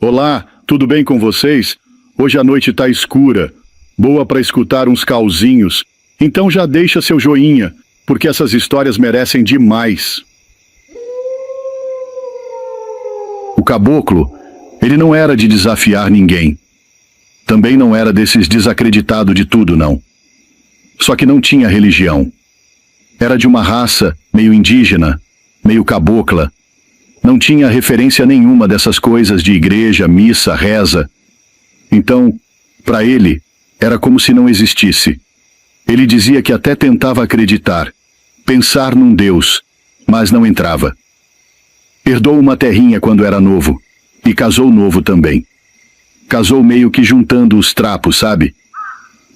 Olá, tudo bem com vocês? Hoje a noite tá escura, boa para escutar uns cauzinhos. Então já deixa seu joinha, porque essas histórias merecem demais. O caboclo, ele não era de desafiar ninguém. Também não era desses desacreditado de tudo, não. Só que não tinha religião. Era de uma raça meio indígena, meio cabocla. Não tinha referência nenhuma dessas coisas de igreja, missa, reza. Então, para ele, era como se não existisse. Ele dizia que até tentava acreditar, pensar num Deus, mas não entrava. Herdou uma terrinha quando era novo, e casou novo também. Casou meio que juntando os trapos, sabe?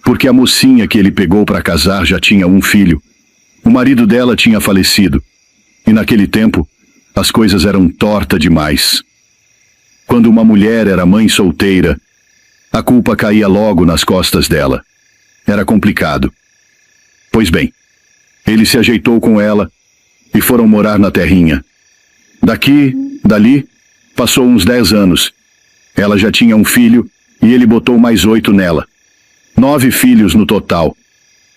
Porque a mocinha que ele pegou para casar já tinha um filho. O marido dela tinha falecido. E naquele tempo, as coisas eram torta demais. Quando uma mulher era mãe solteira, a culpa caía logo nas costas dela. Era complicado. Pois bem, ele se ajeitou com ela e foram morar na terrinha. Daqui, dali, passou uns 10 anos. Ela já tinha um filho e ele botou mais 8 nela. 9 filhos no total.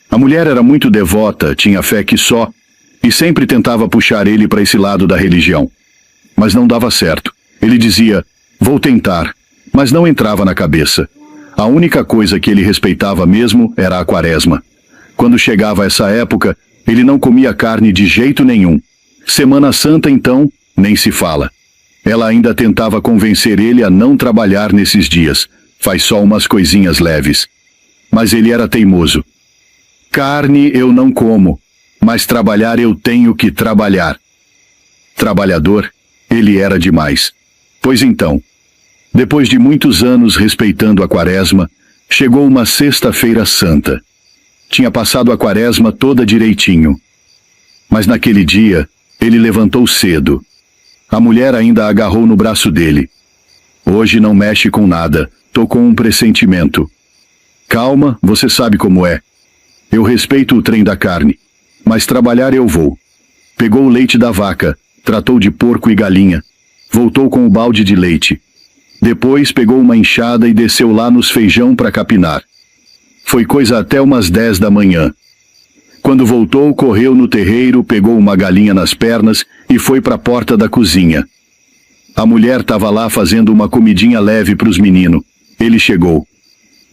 A mulher era muito devota, tinha fé que só, e sempre tentava puxar ele para esse lado da religião. Mas não dava certo. Ele dizia, vou tentar, mas não entrava na cabeça. A única coisa que ele respeitava mesmo era a quaresma. Quando chegava essa época, ele não comia carne de jeito nenhum. Semana Santa, então, nem se fala. Ela ainda tentava convencer ele a não trabalhar nesses dias. Faz só umas coisinhas leves. Mas ele era teimoso. Carne eu não como, mas trabalhar eu tenho que trabalhar. Trabalhador, ele era demais. Pois então, depois de muitos anos respeitando a quaresma, chegou uma sexta-feira santa. Tinha passado a quaresma toda direitinho. Mas naquele dia, ele levantou cedo. A mulher ainda agarrou no braço dele. Hoje não mexe com nada, tô com um pressentimento. Calma, você sabe como é. Eu respeito o trem da carne, mas trabalhar eu vou. Pegou o leite da vaca, tratou de porco e galinha. Voltou com o balde de leite. Depois pegou uma enxada e desceu lá nos feijão para capinar. Foi coisa até umas 10 da manhã. Quando voltou, correu no terreiro, pegou uma galinha nas pernas e foi para a porta da cozinha. A mulher estava lá fazendo uma comidinha leve para os meninos. Ele chegou.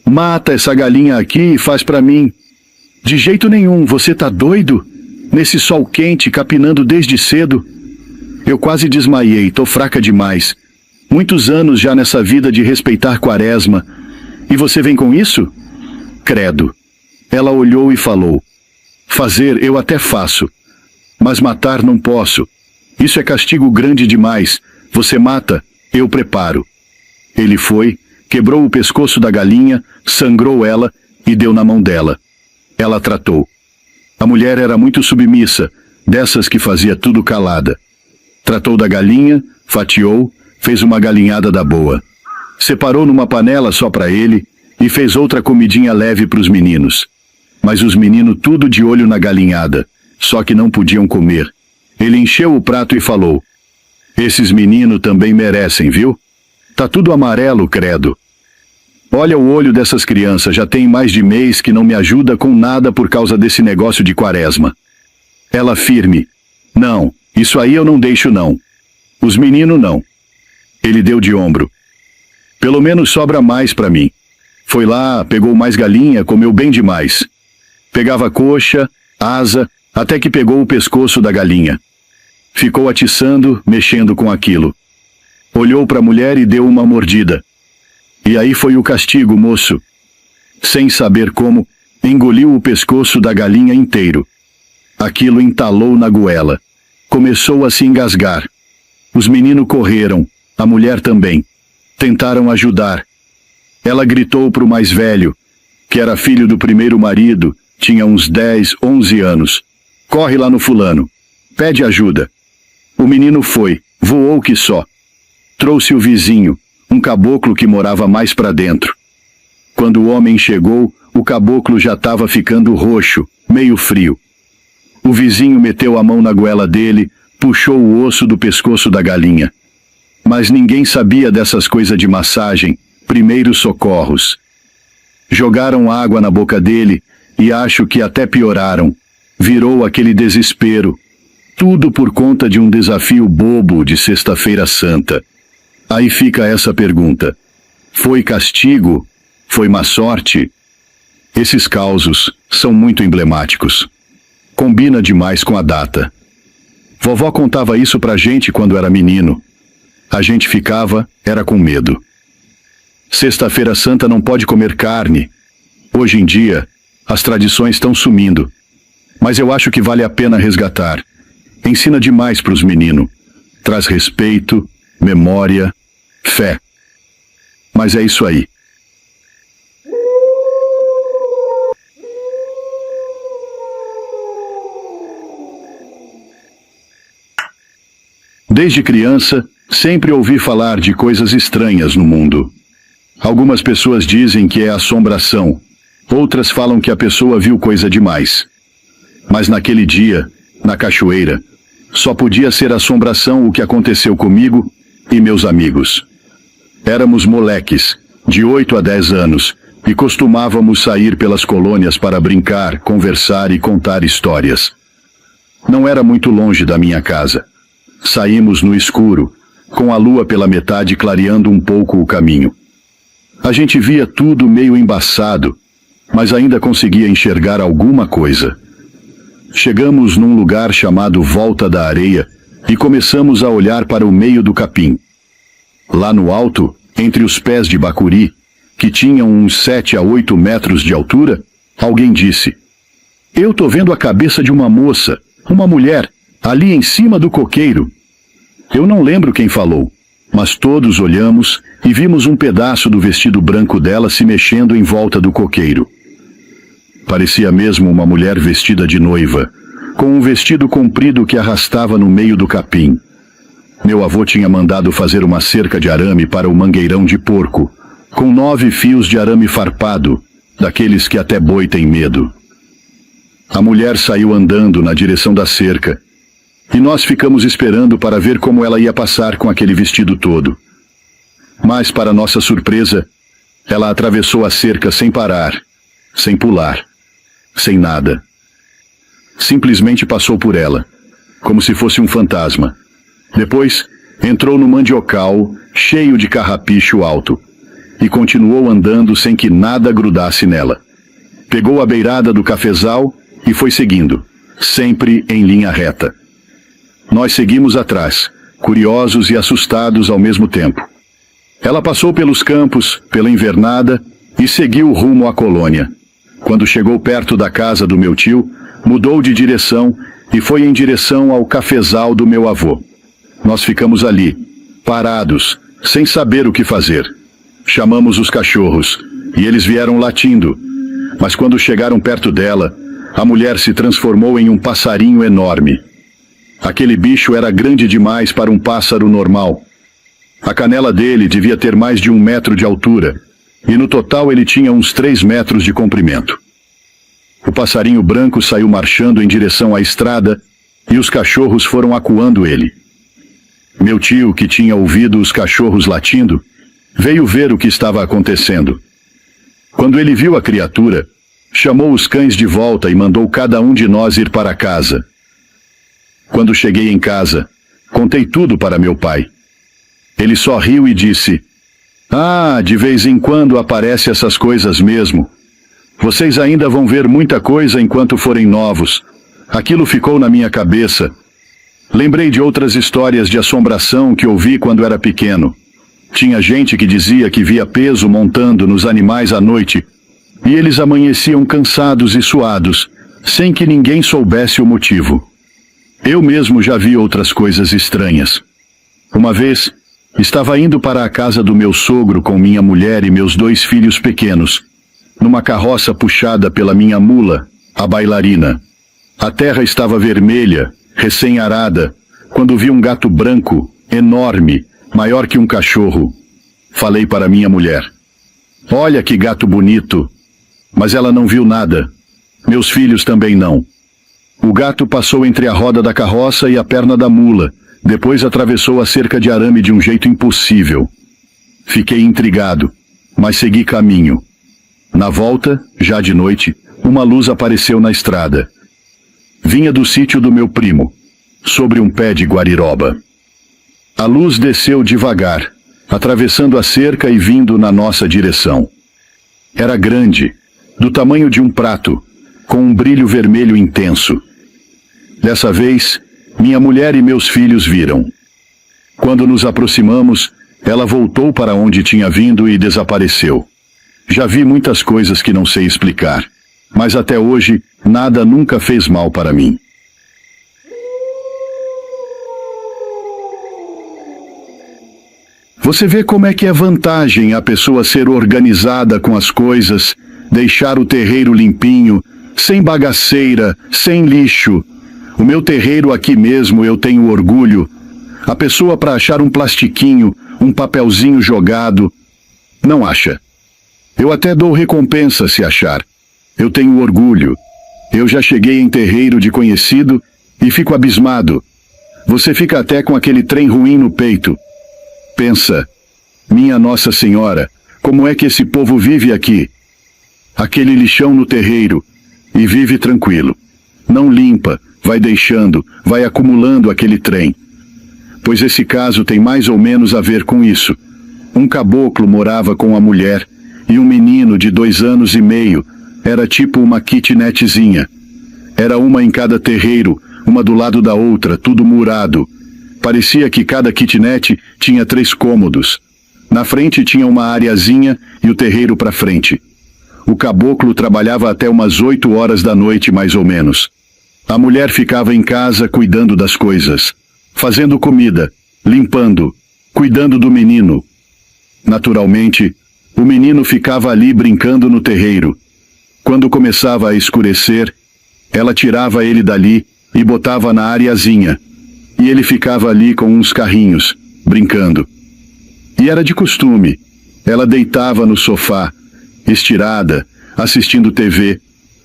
Mata essa galinha aqui e faz para mim. De jeito nenhum, você tá doido? Nesse sol quente, capinando desde cedo? Eu quase desmaiei, tô fraca demais. Muitos anos já nessa vida de respeitar quaresma. E você vem com isso? Credo. Ela olhou e falou. Fazer eu até faço, mas matar não posso. Isso é castigo grande demais. Você mata, eu preparo. Ele foi, quebrou o pescoço da galinha, sangrou ela e deu na mão dela. Ela tratou. A mulher era muito submissa, dessas que fazia tudo calada. Tratou da galinha, fatiou, fez uma galinhada da boa. Separou numa panela só para ele e fez outra comidinha leve para os meninos. Mas os meninos tudo de olho na galinhada, só que não podiam comer. Ele encheu o prato e falou, esses meninos também merecem, viu? Tá tudo amarelo, credo. Olha o olho dessas crianças, já tem mais de mês que não me ajuda com nada por causa desse negócio de quaresma. Ela firme. Não, isso aí eu não deixo não. Os meninos não. Ele deu de ombro. Pelo menos sobra mais para mim. Foi lá, pegou mais galinha, comeu bem demais. Pegava coxa, asa, até que pegou o pescoço da galinha. Ficou atiçando, mexendo com aquilo. Olhou para a mulher e deu uma mordida. E aí foi o castigo, moço. Sem saber como, engoliu o pescoço da galinha inteiro. Aquilo entalou na goela. Começou a se engasgar. Os meninos correram, a mulher também. Tentaram ajudar. Ela gritou para o mais velho, que era filho do primeiro marido, tinha uns 10, 11 anos. Corre lá no fulano. Pede ajuda. O menino foi, voou que só. Trouxe o vizinho, um caboclo que morava mais para dentro. Quando o homem chegou, o caboclo já estava ficando roxo, meio frio. O vizinho meteu a mão na goela dele, puxou o osso do pescoço da galinha. Mas ninguém sabia dessas coisas de massagem, primeiros socorros. Jogaram água na boca dele e acho que até pioraram. Virou aquele desespero. Tudo por conta de um desafio bobo de Sexta-feira Santa. Aí fica essa pergunta. Foi castigo? Foi má sorte? Esses causos são muito emblemáticos. Combina demais com a data. Vovó contava isso pra gente quando era menino. A gente era com medo. Sexta-feira Santa não pode comer carne. Hoje em dia, as tradições estão sumindo. Mas eu acho que vale a pena resgatar. Ensina demais pros meninos. Traz respeito, memória, fé. Mas é isso aí. Desde criança, sempre ouvi falar de coisas estranhas no mundo. Algumas pessoas dizem que é assombração, outras falam que a pessoa viu coisa demais. Mas naquele dia, na cachoeira, só podia ser assombração o que aconteceu comigo e meus amigos. Éramos moleques, de 8 a 10 anos, e costumávamos sair pelas colônias para brincar, conversar e contar histórias. Não era muito longe da minha casa. Saímos no escuro, com a lua pela metade clareando um pouco o caminho. A gente via tudo meio embaçado, mas ainda conseguia enxergar alguma coisa. Chegamos num lugar chamado Volta da Areia e começamos a olhar para o meio do capim. Lá no alto, entre os pés de bacuri, que tinham uns 7 a 8 metros de altura, alguém disse: "Eu tô vendo a cabeça de uma moça, uma mulher, ali em cima do coqueiro." Eu não lembro quem falou, mas todos olhamos e vimos um pedaço do vestido branco dela se mexendo em volta do coqueiro. Parecia mesmo uma mulher vestida de noiva, com um vestido comprido que arrastava no meio do capim. Meu avô tinha mandado fazer uma cerca de arame para o mangueirão de porco, com 9 fios de arame farpado, daqueles que até boi tem medo. A mulher saiu andando na direção da cerca, e nós ficamos esperando para ver como ela ia passar com aquele vestido todo. Mas, para nossa surpresa, ela atravessou a cerca sem parar, sem pular, sem nada. Simplesmente passou por ela, como se fosse um fantasma. Depois, entrou no mandiocal, cheio de carrapicho alto, e continuou andando sem que nada grudasse nela. Pegou a beirada do cafezal e foi seguindo, sempre em linha reta. Nós seguimos atrás, curiosos e assustados ao mesmo tempo. Ela passou pelos campos, pela invernada, e seguiu rumo à colônia. Quando chegou perto da casa do meu tio, mudou de direção e foi em direção ao cafezal do meu avô. Nós ficamos ali, parados, sem saber o que fazer. Chamamos os cachorros, e eles vieram latindo. Mas quando chegaram perto dela, a mulher se transformou em um passarinho enorme. Aquele bicho era grande demais para um pássaro normal. A canela dele devia ter mais de 1 metro de altura, e no total ele tinha uns 3 metros de comprimento. O passarinho branco saiu marchando em direção à estrada, e os cachorros foram acuando ele. Meu tio, que tinha ouvido os cachorros latindo, veio ver o que estava acontecendo. Quando ele viu a criatura, chamou os cães de volta e mandou cada um de nós ir para casa. Quando cheguei em casa, contei tudo para meu pai. Ele só riu e disse: "Ah, de vez em quando aparecem essas coisas mesmo. Vocês ainda vão ver muita coisa enquanto forem novos." Aquilo ficou na minha cabeça. Lembrei de outras histórias de assombração que ouvi quando era pequeno. Tinha gente que dizia que via peso montando nos animais à noite, e eles amanheciam cansados e suados, sem que ninguém soubesse o motivo. Eu mesmo já vi outras coisas estranhas. Uma vez, estava indo para a casa do meu sogro com minha mulher e meus 2 filhos pequenos, numa carroça puxada pela minha mula, a bailarina. A terra estava vermelha, recém-arada, quando vi um gato branco, enorme, maior que um cachorro. Falei para minha mulher: "Olha que gato bonito." Mas ela não viu nada. Meus filhos também não. O gato passou entre a roda da carroça e a perna da mula, Depois atravessou a cerca de arame de um jeito impossível. Fiquei intrigado, mas segui caminho. Na volta, já de noite, uma luz apareceu na estrada. Vinha do sítio do meu primo, sobre um pé de guariroba. A luz desceu devagar, atravessando a cerca e vindo na nossa direção. Era grande, do tamanho de um prato, com um brilho vermelho intenso. Dessa vez, minha mulher e meus filhos viram. Quando nos aproximamos, ela voltou para onde tinha vindo e desapareceu. Já vi muitas coisas que não sei explicar, mas até hoje, nada nunca fez mal para mim. Você vê como é que é vantagem a pessoa ser organizada com as coisas, deixar o terreiro limpinho, sem bagaceira, sem lixo. O meu terreiro aqui mesmo eu tenho orgulho. A pessoa para achar um plastiquinho, um papelzinho jogado, não acha. Eu até dou recompensa se achar. Eu tenho orgulho. Eu já cheguei em terreiro de conhecido e fico abismado. Você fica até com aquele trem ruim no peito. Pensa, minha Nossa Senhora, como é que esse povo vive aqui? Aquele lixão no terreiro, e vive tranquilo. Não limpa, vai deixando, vai acumulando aquele trem. Pois esse caso tem mais ou menos a ver com isso. Um caboclo morava com a mulher, e um menino de 2 anos e meio, era tipo uma kitnetzinha. Era uma em cada terreiro, uma do lado da outra, tudo murado. Parecia que cada kitnet tinha 3 cômodos. Na frente tinha uma areazinha e o terreiro para frente. O caboclo trabalhava até umas 8 horas da noite, mais ou menos. A mulher ficava em casa cuidando das coisas, fazendo comida, limpando, cuidando do menino. Naturalmente, o menino ficava ali brincando no terreiro. Quando começava a escurecer, ela tirava ele dali e botava na areazinha. E ele ficava ali com uns carrinhos, brincando. E era de costume. Ela deitava no sofá, estirada, assistindo TV,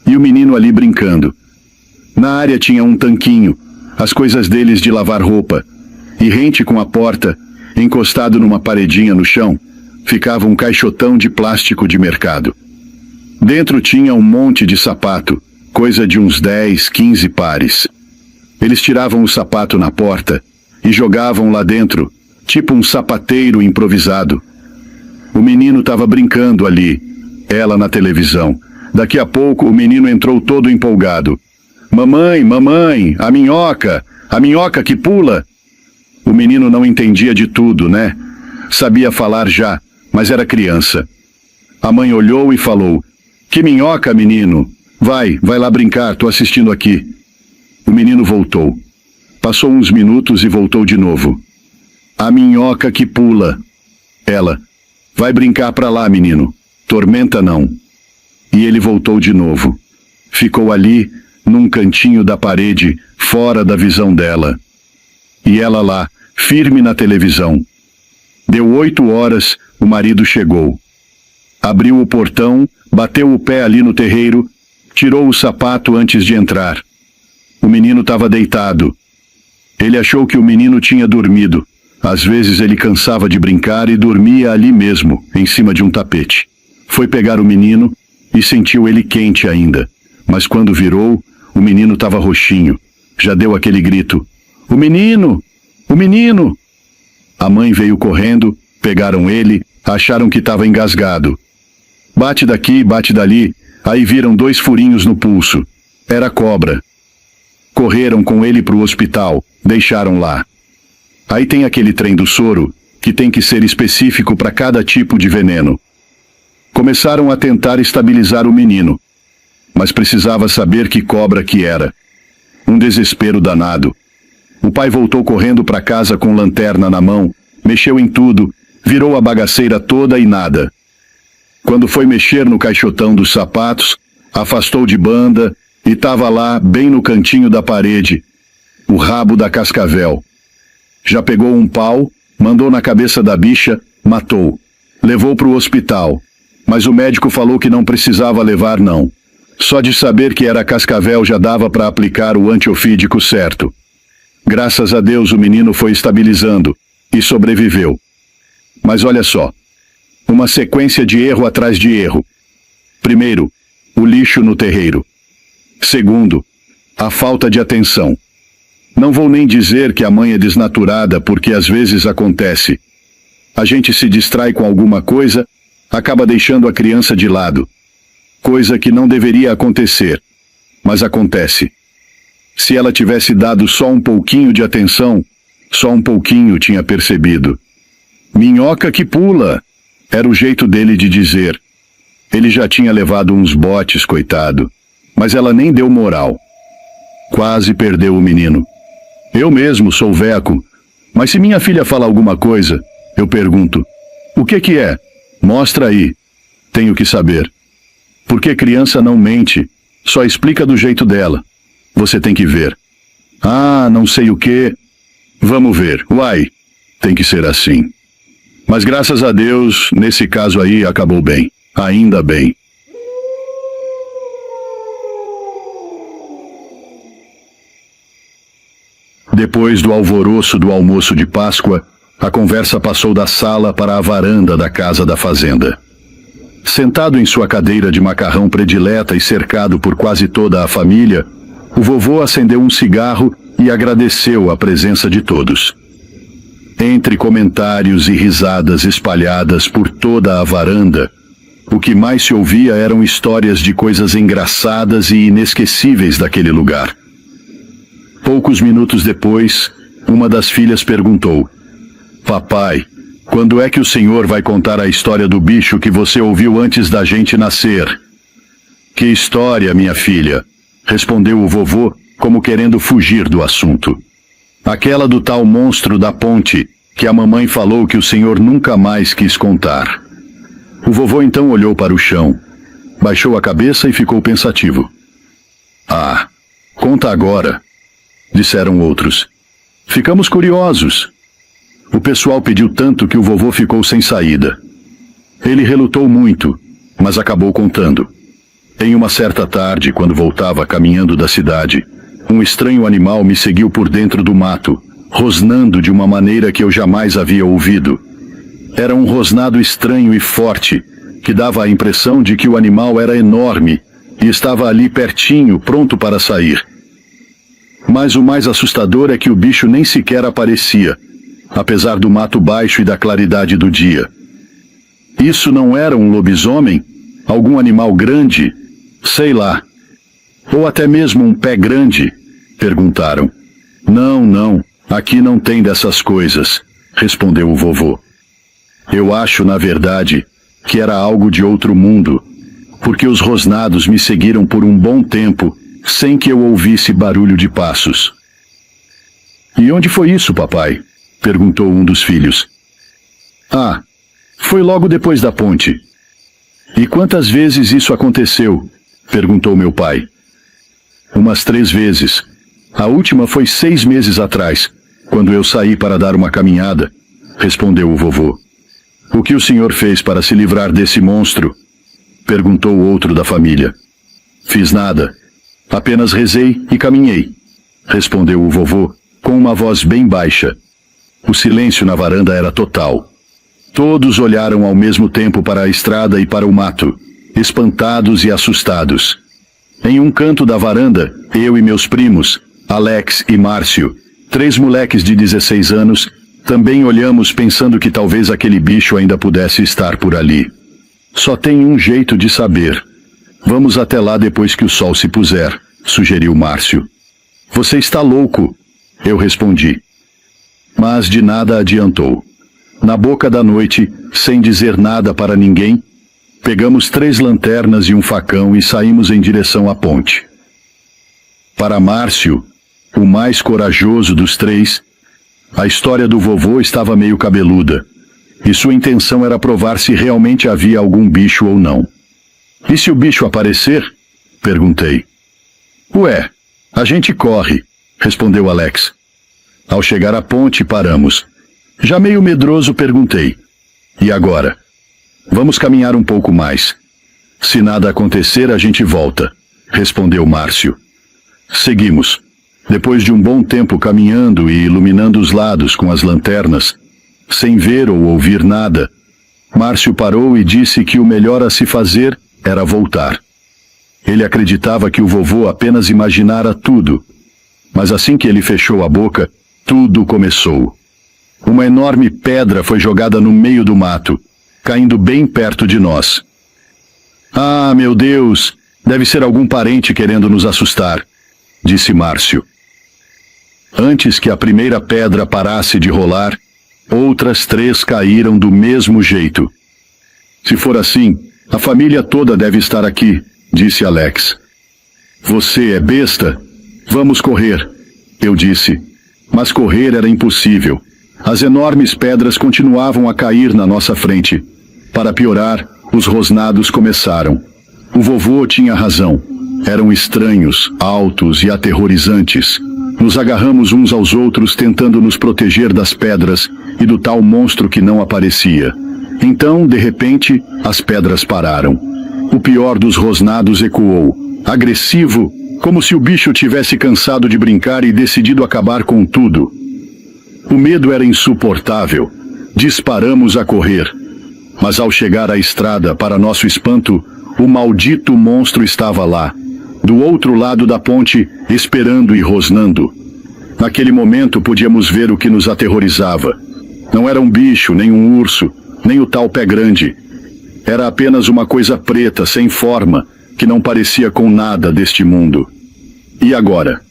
e o menino ali brincando. Na área tinha um tanquinho, as coisas deles de lavar roupa, e rente com a porta, encostado numa paredinha no chão, ficava um caixotão de plástico de mercado. Dentro tinha um monte de sapato, coisa de uns 10, 15 pares. Eles tiravam o sapato na porta e jogavam lá dentro, tipo um sapateiro improvisado. O menino estava brincando ali, ela na televisão. Daqui a pouco o menino entrou todo empolgado. Mamãe, mamãe, a minhoca que pula. O menino não entendia de tudo, né? Sabia falar já, mas era criança. A mãe olhou e falou: que minhoca, menino? Vai lá brincar, tô assistindo aqui. O menino voltou. Passou uns minutos e voltou de novo. A minhoca que pula. Ela: vai brincar pra lá, menino. Tormenta não. E ele voltou de novo. Ficou ali, num cantinho da parede, fora da visão dela. E ela lá, firme na televisão. Deu 8 horas, o marido chegou. Abriu o portão, bateu o pé ali no terreiro, tirou o sapato antes de entrar. O menino estava deitado. Ele achou que o menino tinha dormido. Às vezes ele cansava de brincar e dormia ali mesmo, em cima de um tapete. Foi pegar o menino e sentiu ele quente ainda. Mas quando virou, o menino estava roxinho. Já deu aquele grito: o menino! O menino! A mãe veio correndo, pegaram ele, acharam que estava engasgado. Bate daqui, bate dali, aí viram 2 furinhos no pulso. Era cobra. Correram com ele para o hospital, deixaram lá. Aí tem aquele trem do soro, que tem que ser específico para cada tipo de veneno. Começaram a tentar estabilizar o menino, mas precisava saber que cobra que era. Um desespero danado. O pai voltou correndo para casa com lanterna na mão, mexeu em tudo, virou a bagaceira toda e nada. Quando foi mexer no caixotão dos sapatos, afastou de banda e estava lá, bem no cantinho da parede, o rabo da cascavel. Já pegou um pau, mandou na cabeça da bicha, matou. Levou para o hospital, mas o médico falou que não precisava levar não. Só de saber que era cascavel já dava para aplicar o antiofídico certo. Graças a Deus o menino foi estabilizando e sobreviveu. Mas olha só, uma sequência de erro atrás de erro. Primeiro, o lixo no terreiro. Segundo, a falta de atenção. Não vou nem dizer que a mãe é desnaturada, porque às vezes acontece. A gente se distrai com alguma coisa, acaba deixando a criança de lado. Coisa que não deveria acontecer, mas acontece. Se ela tivesse dado só um pouquinho de atenção, só um pouquinho tinha percebido. Minhoca que pula, era o jeito dele de dizer. Ele já tinha levado uns botes, coitado, mas ela nem deu moral. Quase perdeu o menino. Eu mesmo sou veco, mas se minha filha fala alguma coisa, eu pergunto, o que é? Mostra aí. Tenho que saber. Porque criança não mente, só explica do jeito dela. Você tem que ver. Ah, não sei o quê. Vamos ver. Uai, tem que ser assim. Mas graças a Deus, nesse caso aí acabou bem. Ainda bem. Depois do alvoroço do almoço de Páscoa, a conversa passou da sala para a varanda da casa da fazenda. Sentado em sua cadeira de macarrão predileta e cercado por quase toda a família, o vovô acendeu um cigarro e agradeceu a presença de todos. Entre comentários e risadas espalhadas por toda a varanda, o que mais se ouvia eram histórias de coisas engraçadas e inesquecíveis daquele lugar. Poucos minutos depois, uma das filhas perguntou: Papai, quando é que o senhor vai contar a história do bicho que você ouviu antes da gente nascer? Que história, minha filha? Respondeu o vovô, como querendo fugir do assunto. Aquela do tal monstro da ponte, que a mamãe falou que o senhor nunca mais quis contar. O vovô então olhou para o chão, baixou a cabeça e ficou pensativo. Ah, conta agora, disseram outros. Ficamos curiosos. O pessoal pediu tanto que o vovô ficou sem saída. Ele relutou muito, mas acabou contando. Em uma certa tarde, quando voltava caminhando da cidade, um estranho animal me seguiu por dentro do mato, rosnando de uma maneira que eu jamais havia ouvido. Era um rosnado estranho e forte, que dava a impressão de que o animal era enorme e estava ali pertinho, pronto para sair. Mas o mais assustador é que o bicho nem sequer aparecia, apesar do mato baixo e da claridade do dia. Isso não era um lobisomem? Algum animal grande? Sei lá. Ou até mesmo um pé grande? Perguntaram. Não, aqui não tem dessas coisas, respondeu o vovô. Eu acho, na verdade, que era algo de outro mundo, porque os rosnados me seguiram por um bom tempo, sem que eu ouvisse barulho de passos. E onde foi isso, papai? Perguntou um dos filhos. Ah, foi logo depois da ponte. E quantas vezes isso aconteceu? Perguntou meu pai. Umas 3 vezes. A última foi 6 meses atrás, quando eu saí para dar uma caminhada, respondeu o vovô. O que o senhor fez para se livrar desse monstro? Perguntou o outro da família. Fiz nada. Apenas rezei e caminhei, respondeu o vovô, com uma voz bem baixa. O silêncio na varanda era total. Todos olharam ao mesmo tempo para a estrada e para o mato, espantados e assustados. Em um canto da varanda, eu e meus primos, Alex e Márcio, 3 moleques de 16 anos, também olhamos pensando que talvez aquele bicho ainda pudesse estar por ali. Só tem um jeito de saber. Vamos até lá depois que o sol se puser, sugeriu Márcio. Você está louco, eu respondi. Mas de nada adiantou. Na boca da noite, sem dizer nada para ninguém, pegamos 3 lanternas e um facão e saímos em direção à ponte. Para Márcio, o mais corajoso dos 3, a história do vovô estava meio cabeluda, e sua intenção era provar se realmente havia algum bicho ou não. E se o bicho aparecer? Perguntei. Ué, a gente corre, respondeu Alex. Ao chegar à ponte, paramos. Já meio medroso, perguntei. E agora? Vamos caminhar um pouco mais. Se nada acontecer, a gente volta, respondeu Márcio. Seguimos. Depois de um bom tempo caminhando e iluminando os lados com as lanternas, sem ver ou ouvir nada, Márcio parou e disse que o melhor a se fazer era voltar. Ele acreditava que o vovô apenas imaginara tudo, mas assim que ele fechou a boca, tudo começou. Uma enorme pedra foi jogada no meio do mato, caindo bem perto de nós. Ah, meu Deus, deve ser algum parente querendo nos assustar, disse Márcio. Antes que a primeira pedra parasse de rolar, outras 3 caíram do mesmo jeito. Se for assim, a família toda deve estar aqui, disse Alex. Você é besta? Vamos correr, eu disse. Mas correr era impossível. As enormes pedras continuavam a cair na nossa frente. Para piorar, os rosnados começaram. O vovô tinha razão. Eram estranhos, altos e aterrorizantes. Nos agarramos uns aos outros tentando nos proteger das pedras e do tal monstro que não aparecia. Então, de repente, as pedras pararam. O pior dos rosnados ecoou, agressivo, como se o bicho tivesse cansado de brincar e decidido acabar com tudo. O medo era insuportável. Disparamos a correr. Mas ao chegar à estrada, para nosso espanto, o maldito monstro estava lá, do outro lado da ponte, esperando e rosnando. Naquele momento podíamos ver o que nos aterrorizava. Não era um bicho, nem um urso, nem o tal pé grande. Era apenas uma coisa preta, sem forma, que não parecia com nada deste mundo. E agora?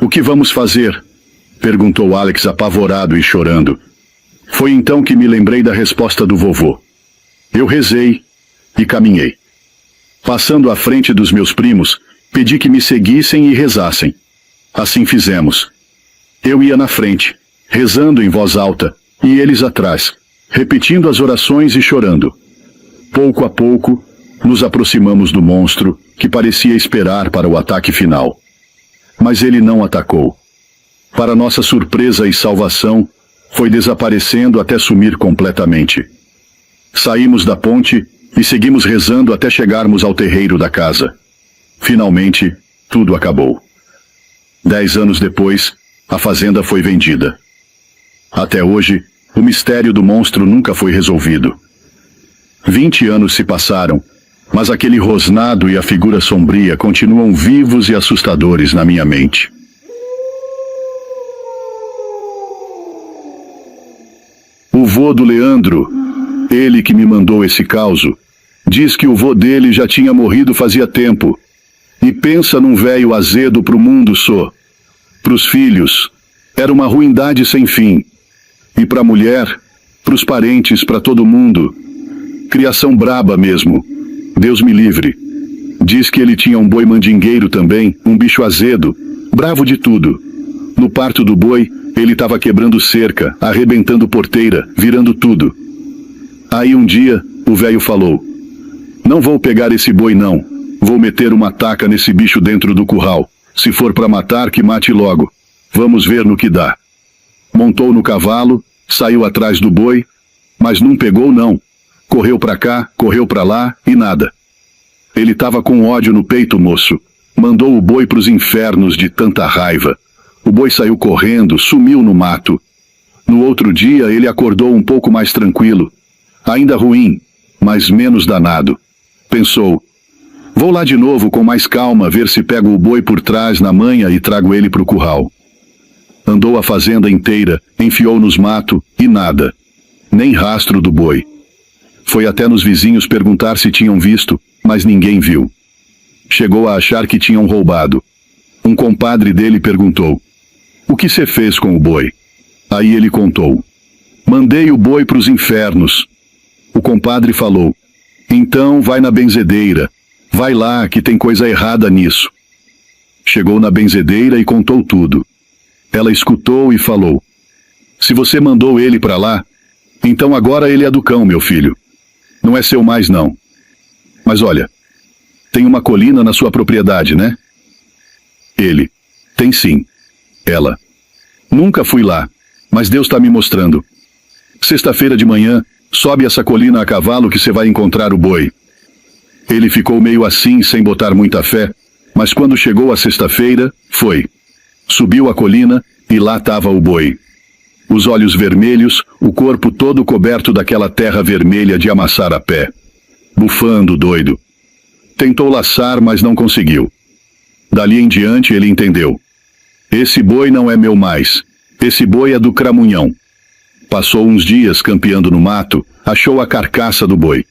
O que vamos fazer? Perguntou Alex apavorado e chorando. Foi então que me lembrei da resposta do vovô. Eu rezei e caminhei. Passando à frente dos meus primos, pedi que me seguissem e rezassem. Assim fizemos. Eu ia na frente, rezando em voz alta, e eles atrás, repetindo as orações e chorando. Pouco a pouco, nos aproximamos do monstro, que parecia esperar para o ataque final. Mas ele não atacou. Para nossa surpresa e salvação, foi desaparecendo até sumir completamente. Saímos da ponte e seguimos rezando até chegarmos ao terreiro da casa. Finalmente, tudo acabou. 10 anos depois, a fazenda foi vendida. Até hoje, o mistério do monstro nunca foi resolvido. 20 anos se passaram, mas aquele rosnado e a figura sombria continuam vivos e assustadores na minha mente. O vô do Leandro, ele que me mandou esse causo, diz que o vô dele já tinha morrido fazia tempo. E pensa num velho azedo pro mundo só. Pros filhos, era uma ruindade sem fim. E pra mulher, pros parentes, pra todo mundo. Criação braba mesmo. Deus me livre. Diz que ele tinha um boi mandingueiro também, um bicho azedo, bravo de tudo. No parto do boi, ele estava quebrando cerca, arrebentando porteira, virando tudo. Aí um dia, o velho falou: não vou pegar esse boi não, vou meter uma taca nesse bicho dentro do curral. Se for para matar, que mate logo. Vamos ver no que dá. Montou no cavalo, saiu atrás do boi, mas não pegou não. Correu para cá, correu para lá e nada. Ele estava com ódio no peito, moço. Mandou o boi pros infernos de tanta raiva. O boi saiu correndo, sumiu no mato. No outro dia ele acordou um pouco mais tranquilo. Ainda ruim, mas menos danado. Pensou: vou lá de novo com mais calma ver se pego o boi por trás na manha e trago ele pro curral. Andou a fazenda inteira, enfiou nos matos e nada. Nem rastro do boi. Foi até nos vizinhos perguntar se tinham visto, mas ninguém viu. Chegou a achar que tinham roubado. Um compadre dele perguntou: o que cê fez com o boi? Aí ele contou: mandei o boi pros infernos. O compadre falou: então vai na benzedeira. Vai lá que tem coisa errada nisso. Chegou na benzedeira e contou tudo. Ela escutou e falou: se você mandou ele para lá, então agora ele é do cão, meu filho. Não é seu mais não. Mas olha, tem uma colina na sua propriedade, né? Ele: tem sim. Ela: nunca fui lá, mas Deus está me mostrando. Sexta-feira de manhã, sobe essa colina a cavalo que você vai encontrar o boi. Ele ficou meio assim, sem botar muita fé, mas quando chegou a sexta-feira, foi. Subiu a colina e lá estava o boi. Os olhos vermelhos, o corpo todo coberto daquela terra vermelha de amassar a pé. Bufando, doido. Tentou laçar, mas não conseguiu. Dali em diante ele entendeu. Esse boi não é meu mais. Esse boi é do Cramunhão. Passou uns dias campeando no mato, achou a carcaça do boi.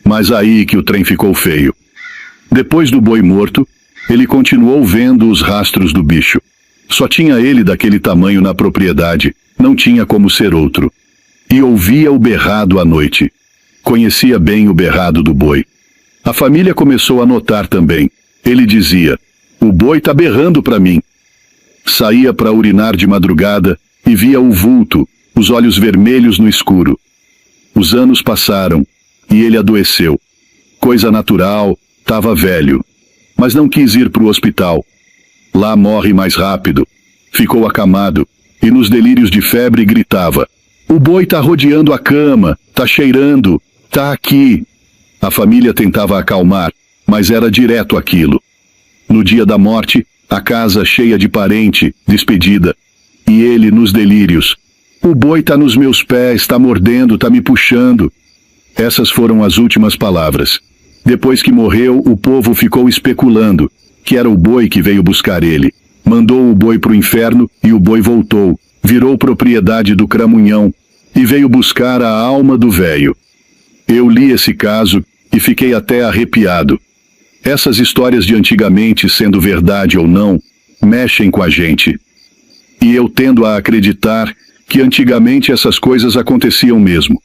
Mas aí que o trem ficou feio. Depois do boi morto, ele continuou vendo os rastros do bicho. Só tinha ele daquele tamanho na propriedade, não tinha como ser outro. E ouvia o berrado à noite. Conhecia bem o berrado do boi. A família começou a notar também. Ele dizia: "O boi tá berrando para mim." Saía para urinar de madrugada e via o vulto, os olhos vermelhos no escuro. Os anos passaram e ele adoeceu. Coisa natural, estava velho. Mas não quis ir para o hospital. Lá morre mais rápido. Ficou acamado e nos delírios de febre gritava: "O boi tá rodeando a cama, tá cheirando, tá aqui." A família tentava acalmar, mas era direto aquilo. No dia da morte, a casa cheia de parente, despedida. E ele nos delírios: "O boi tá nos meus pés, tá mordendo, tá me puxando." Essas foram as últimas palavras. Depois que morreu, o povo ficou especulando que era o boi que veio buscar ele. Mandou o boi pro inferno e o boi voltou, virou propriedade do Cramunhão e veio buscar a alma do velho. Eu li esse caso e fiquei até arrepiado. Essas histórias de antigamente, sendo verdade ou não, mexem com a gente. E eu tendo a acreditar que antigamente essas coisas aconteciam mesmo.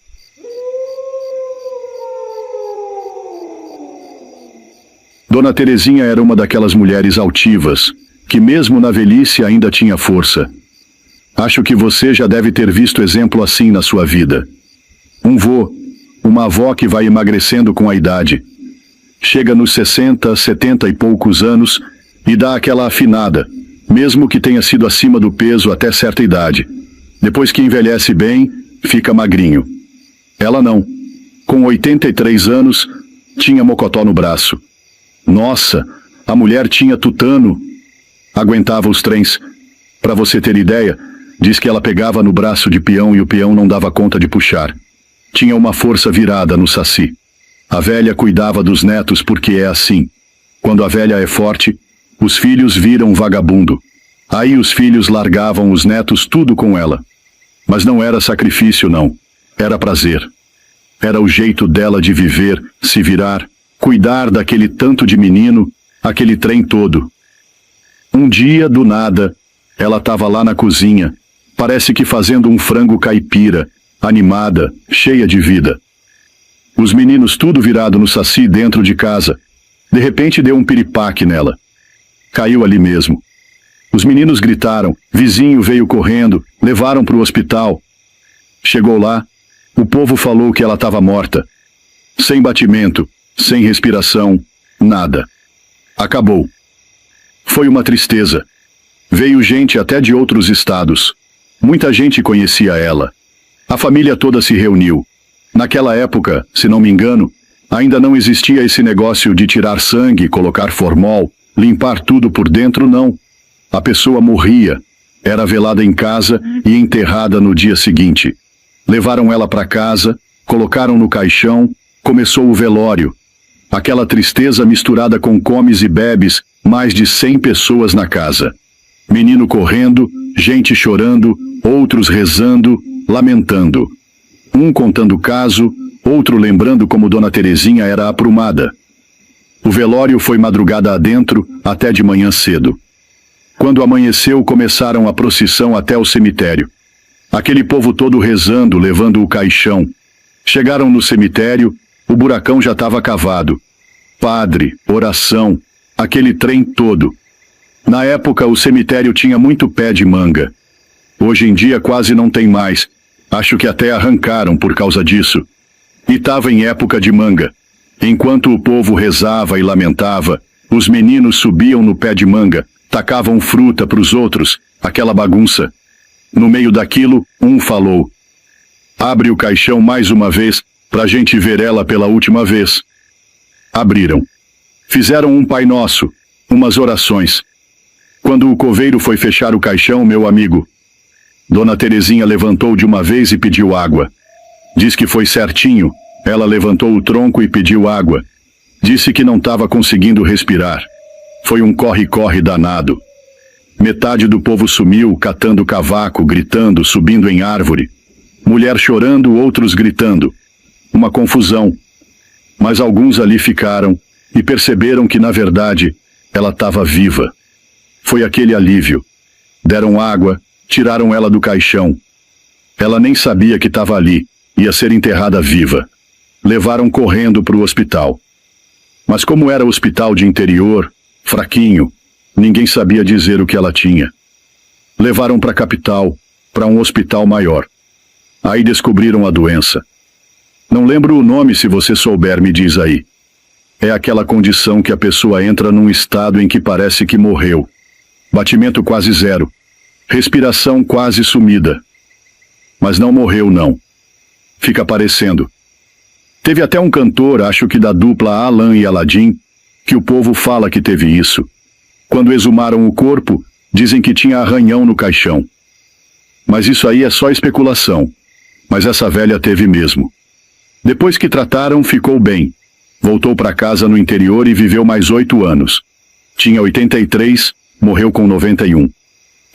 Dona Terezinha era uma daquelas mulheres altivas, que mesmo na velhice ainda tinha força. Acho que você já deve ter visto exemplo assim na sua vida. Um vô, uma avó que vai emagrecendo com a idade. Chega nos 60, 70 e poucos anos e dá aquela afinada, mesmo que tenha sido acima do peso até certa idade. Depois que envelhece bem, fica magrinho. Ela não. Com 83 anos, tinha mocotó no braço. Nossa, a mulher tinha tutano. Aguentava os trens. Para você ter ideia, diz que ela pegava no braço de peão e o peão não dava conta de puxar. Tinha uma força virada no saci. A velha cuidava dos netos porque é assim. Quando a velha é forte, os filhos viram vagabundo. Aí os filhos largavam os netos tudo com ela. Mas não era sacrifício, não. Era prazer. Era o jeito dela de viver, se virar, cuidar daquele tanto de menino, aquele trem todo. Um dia, do nada, ela estava lá na cozinha, parece que fazendo um frango caipira, animada, cheia de vida. Os meninos tudo virado no saci dentro de casa. De repente deu um piripaque nela. Caiu ali mesmo. Os meninos gritaram, vizinho veio correndo, levaram para o hospital. Chegou lá, o povo falou que ela estava morta. Sem batimento, sem respiração, nada. Acabou. Foi uma tristeza. Veio gente até de outros estados. Muita gente conhecia ela. A família toda se reuniu. Naquela época, se não me engano, ainda não existia esse negócio de tirar sangue, colocar formol, limpar tudo por dentro, não. A pessoa morria, era velada em casa e enterrada no dia seguinte. Levaram ela para casa, colocaram no caixão, começou o velório. Aquela tristeza misturada com comes e bebes, mais de 100 pessoas na casa. Menino correndo, gente chorando, outros rezando, lamentando. Um contando o caso, outro lembrando como Dona Terezinha era aprumada. O velório foi madrugada adentro, até de manhã cedo. Quando amanheceu, começaram a procissão até o cemitério. Aquele povo todo rezando, levando o caixão. Chegaram no cemitério, o buracão já estava cavado. Padre, oração, aquele trem todo. Na época, o cemitério tinha muito pé de manga. Hoje em dia quase não tem mais. Acho que até arrancaram por causa disso. E estava em época de manga. Enquanto o povo rezava e lamentava, os meninos subiam no pé de manga, tacavam fruta para os outros, aquela bagunça. No meio daquilo, um falou: "Abre o caixão mais uma vez, pra gente ver ela pela última vez." Abriram. Fizeram um Pai Nosso, umas orações. Quando o coveiro foi fechar o caixão, meu amigo, Dona Terezinha levantou de uma vez e pediu água. Diz que foi certinho. Ela levantou o tronco e pediu água. Disse que não estava conseguindo respirar. Foi um corre-corre danado. Metade do povo sumiu, catando cavaco, gritando, subindo em árvore. Mulher chorando, outros gritando. Uma confusão. Mas alguns ali ficaram e perceberam que, na verdade, ela estava viva. Foi aquele alívio. Deram água, tiraram ela do caixão. Ela nem sabia que estava ali, ia ser enterrada viva. Levaram correndo para o hospital. Mas como era hospital de interior, fraquinho, ninguém sabia dizer o que ela tinha. Levaram para a capital, para um hospital maior. Aí descobriram a doença. Não lembro o nome, se você souber, me diz aí. É aquela condição que a pessoa entra num estado em que parece que morreu. Batimento quase zero. Respiração quase sumida. Mas não morreu, não. Fica parecendo. Teve até um cantor, acho que da dupla Alan e Aladim, que o povo fala que teve isso. Quando exumaram o corpo, dizem que tinha arranhão no caixão. Mas isso aí é só especulação. Mas essa velha teve mesmo. Depois que trataram, ficou bem. Voltou para casa no interior e viveu mais 8 anos. Tinha 83, morreu com 91.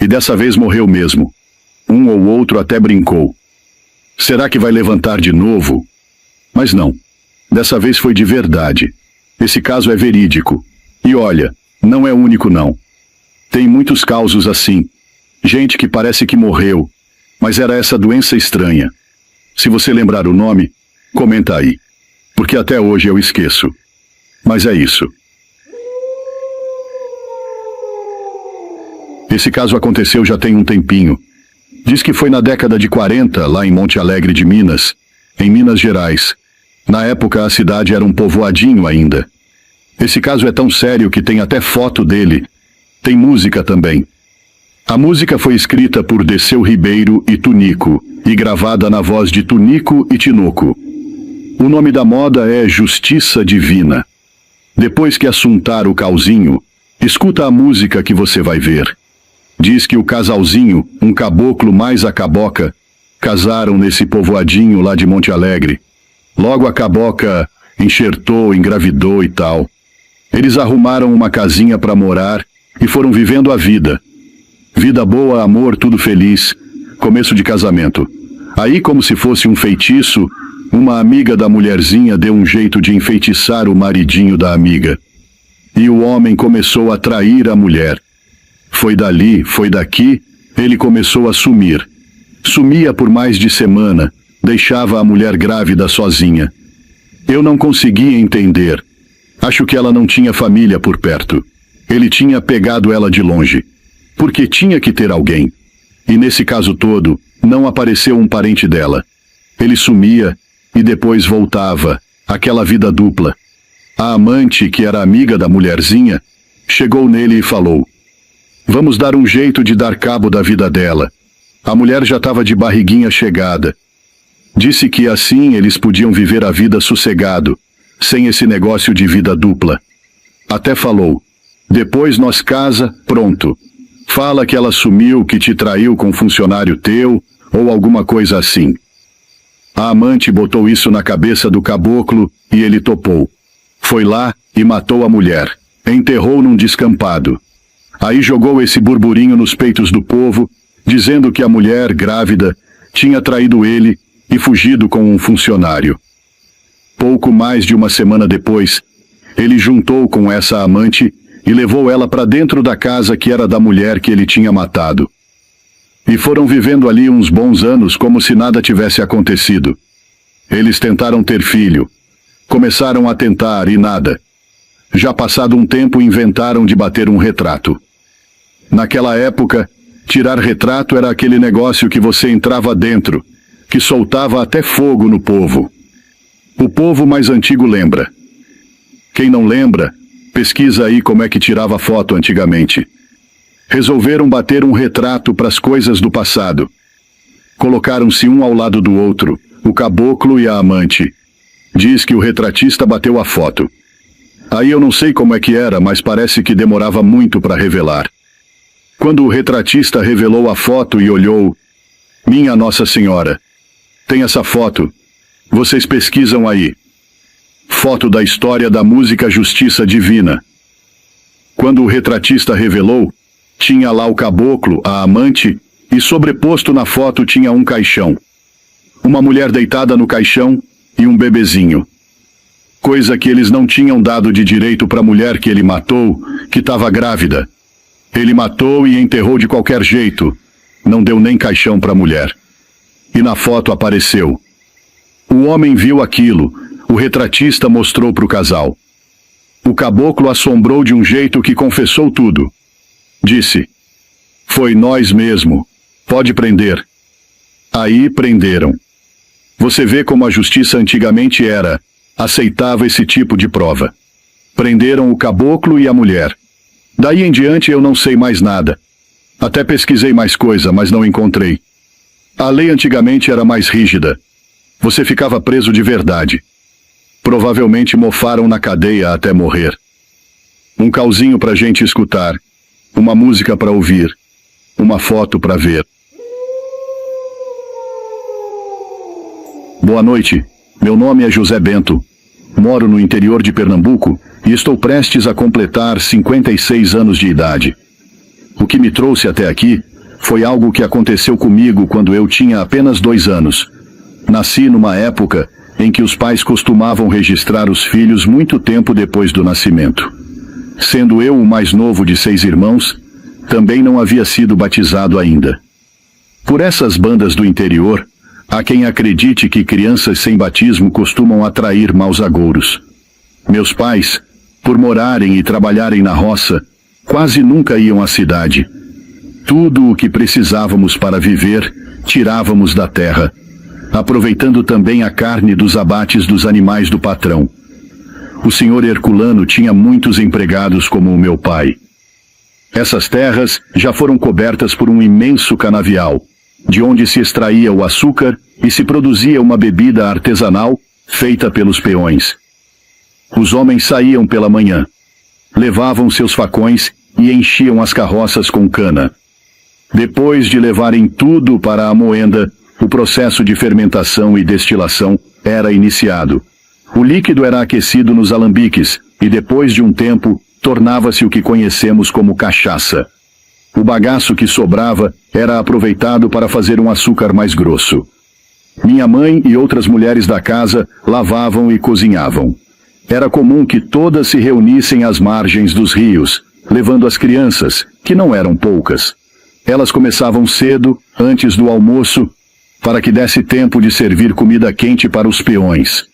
E dessa vez morreu mesmo. Um ou outro até brincou. Será que vai levantar de novo? Mas não. Dessa vez foi de verdade. Esse caso é verídico. E olha, não é único não. Tem muitos causos assim. Gente que parece que morreu, mas era essa doença estranha. Se você lembrar o nome, comenta aí. Porque até hoje eu esqueço. Mas é isso. Esse caso aconteceu já tem um tempinho. Diz que foi na década de 40, lá em Monte Alegre de Minas, em Minas Gerais. Na época a cidade era um povoadinho ainda. Esse caso é tão sério que tem até foto dele. Tem música também. A música foi escrita por Desceu Ribeiro e Tunico, e gravada na voz de Tunico e Tinoco. O nome da moda é Justiça Divina. Depois que assuntar o cauzinho, escuta a música que você vai ver. Diz que o casalzinho, um caboclo mais a caboca, casaram nesse povoadinho lá de Monte Alegre. Logo a caboca enxertou, engravidou e tal. Eles arrumaram uma casinha para morar e foram vivendo a vida. Vida boa, amor, tudo feliz. Começo de casamento. Aí, como se fosse um feitiço, uma amiga da mulherzinha deu um jeito de enfeitiçar o maridinho da amiga. E o homem começou a trair a mulher. Foi dali, foi daqui, ele começou a sumir. Sumia por mais de semana, deixava a mulher grávida sozinha. Eu não conseguia entender. Acho que ela não tinha família por perto. Ele tinha pegado ela de longe. Porque tinha que ter alguém. E nesse caso todo, não apareceu um parente dela. Ele sumia e depois voltava, aquela vida dupla. A amante, que era amiga da mulherzinha, chegou nele e falou: "Vamos dar um jeito de dar cabo da vida dela." A mulher já estava de barriguinha chegada. Disse que assim eles podiam viver a vida sossegado, sem esse negócio de vida dupla. Até falou: "Depois nós casa, pronto. Fala que ela sumiu, que te traiu com um funcionário teu, ou alguma coisa assim." A amante botou isso na cabeça do caboclo e ele topou. Foi lá e matou a mulher. Enterrou num descampado. Aí jogou esse burburinho nos peitos do povo, dizendo que a mulher, grávida, tinha traído ele e fugido com um funcionário. Pouco mais de uma semana depois, ele juntou com essa amante e levou ela para dentro da casa que era da mulher que ele tinha matado. E foram vivendo ali uns bons anos como se nada tivesse acontecido. Eles tentaram ter filho. Começaram a tentar e nada. Já passado um tempo inventaram de bater um retrato. Naquela época, tirar retrato era aquele negócio que você entrava dentro, que soltava até fogo no povo. O povo mais antigo lembra. Quem não lembra, pesquisa aí como é que tirava foto antigamente. Resolveram bater um retrato para as coisas do passado. Colocaram-se um ao lado do outro, o caboclo e a amante. Diz que o retratista bateu a foto. Aí eu não sei como é que era, mas parece que demorava muito para revelar. Quando o retratista revelou a foto e olhou, minha Nossa Senhora, tem essa foto. Vocês pesquisam aí. Foto da história da música Justiça Divina. Quando o retratista revelou, tinha lá o caboclo, a amante, e sobreposto na foto tinha um caixão. Uma mulher deitada no caixão e um bebezinho. Coisa que eles não tinham dado de direito para a mulher que ele matou, que estava grávida. Ele matou e enterrou de qualquer jeito. Não deu nem caixão para a mulher. E na foto apareceu. O homem viu aquilo. O retratista mostrou para o casal. O caboclo assombrou de um jeito que confessou tudo. Disse: foi nós mesmo. Pode prender. Aí prenderam. Você vê como a justiça antigamente era. Aceitava esse tipo de prova. Prenderam o caboclo e a mulher. Daí em diante eu não sei mais nada. Até pesquisei mais coisa, mas não encontrei. A lei antigamente era mais rígida. Você ficava preso de verdade. Provavelmente mofaram na cadeia até morrer. Um cauzinho pra gente escutar. Uma música pra ouvir. Uma foto pra ver. Boa noite. Meu nome é José Bento. Moro no interior de Pernambuco e estou prestes a completar 56 anos de idade. O que me trouxe até aqui foi algo que aconteceu comigo quando eu tinha apenas 2 anos. Nasci numa época em que os pais costumavam registrar os filhos muito tempo depois do nascimento. Sendo eu o mais novo de 6 irmãos, também não havia sido batizado ainda. Por essas bandas do interior, há quem acredite que crianças sem batismo costumam atrair maus agouros. Meus pais, por morarem e trabalharem na roça, quase nunca iam à cidade. Tudo o que precisávamos para viver, tirávamos da terra, aproveitando também a carne dos abates dos animais do patrão. O senhor Herculano tinha muitos empregados como o meu pai. Essas terras já foram cobertas por um imenso canavial, de onde se extraía o açúcar e se produzia uma bebida artesanal feita pelos peões. Os homens saíam pela manhã, levavam seus facões e enchiam as carroças com cana. Depois de levarem tudo para a moenda, o processo de fermentação e destilação era iniciado. O líquido era aquecido nos alambiques e depois de um tempo tornava-se o que conhecemos como cachaça. O bagaço que sobrava era aproveitado para fazer um açúcar mais grosso. Minha mãe e outras mulheres da casa lavavam e cozinhavam. Era comum que todas se reunissem às margens dos rios, levando as crianças, que não eram poucas. Elas começavam cedo, antes do almoço, para que desse tempo de servir comida quente para os peões.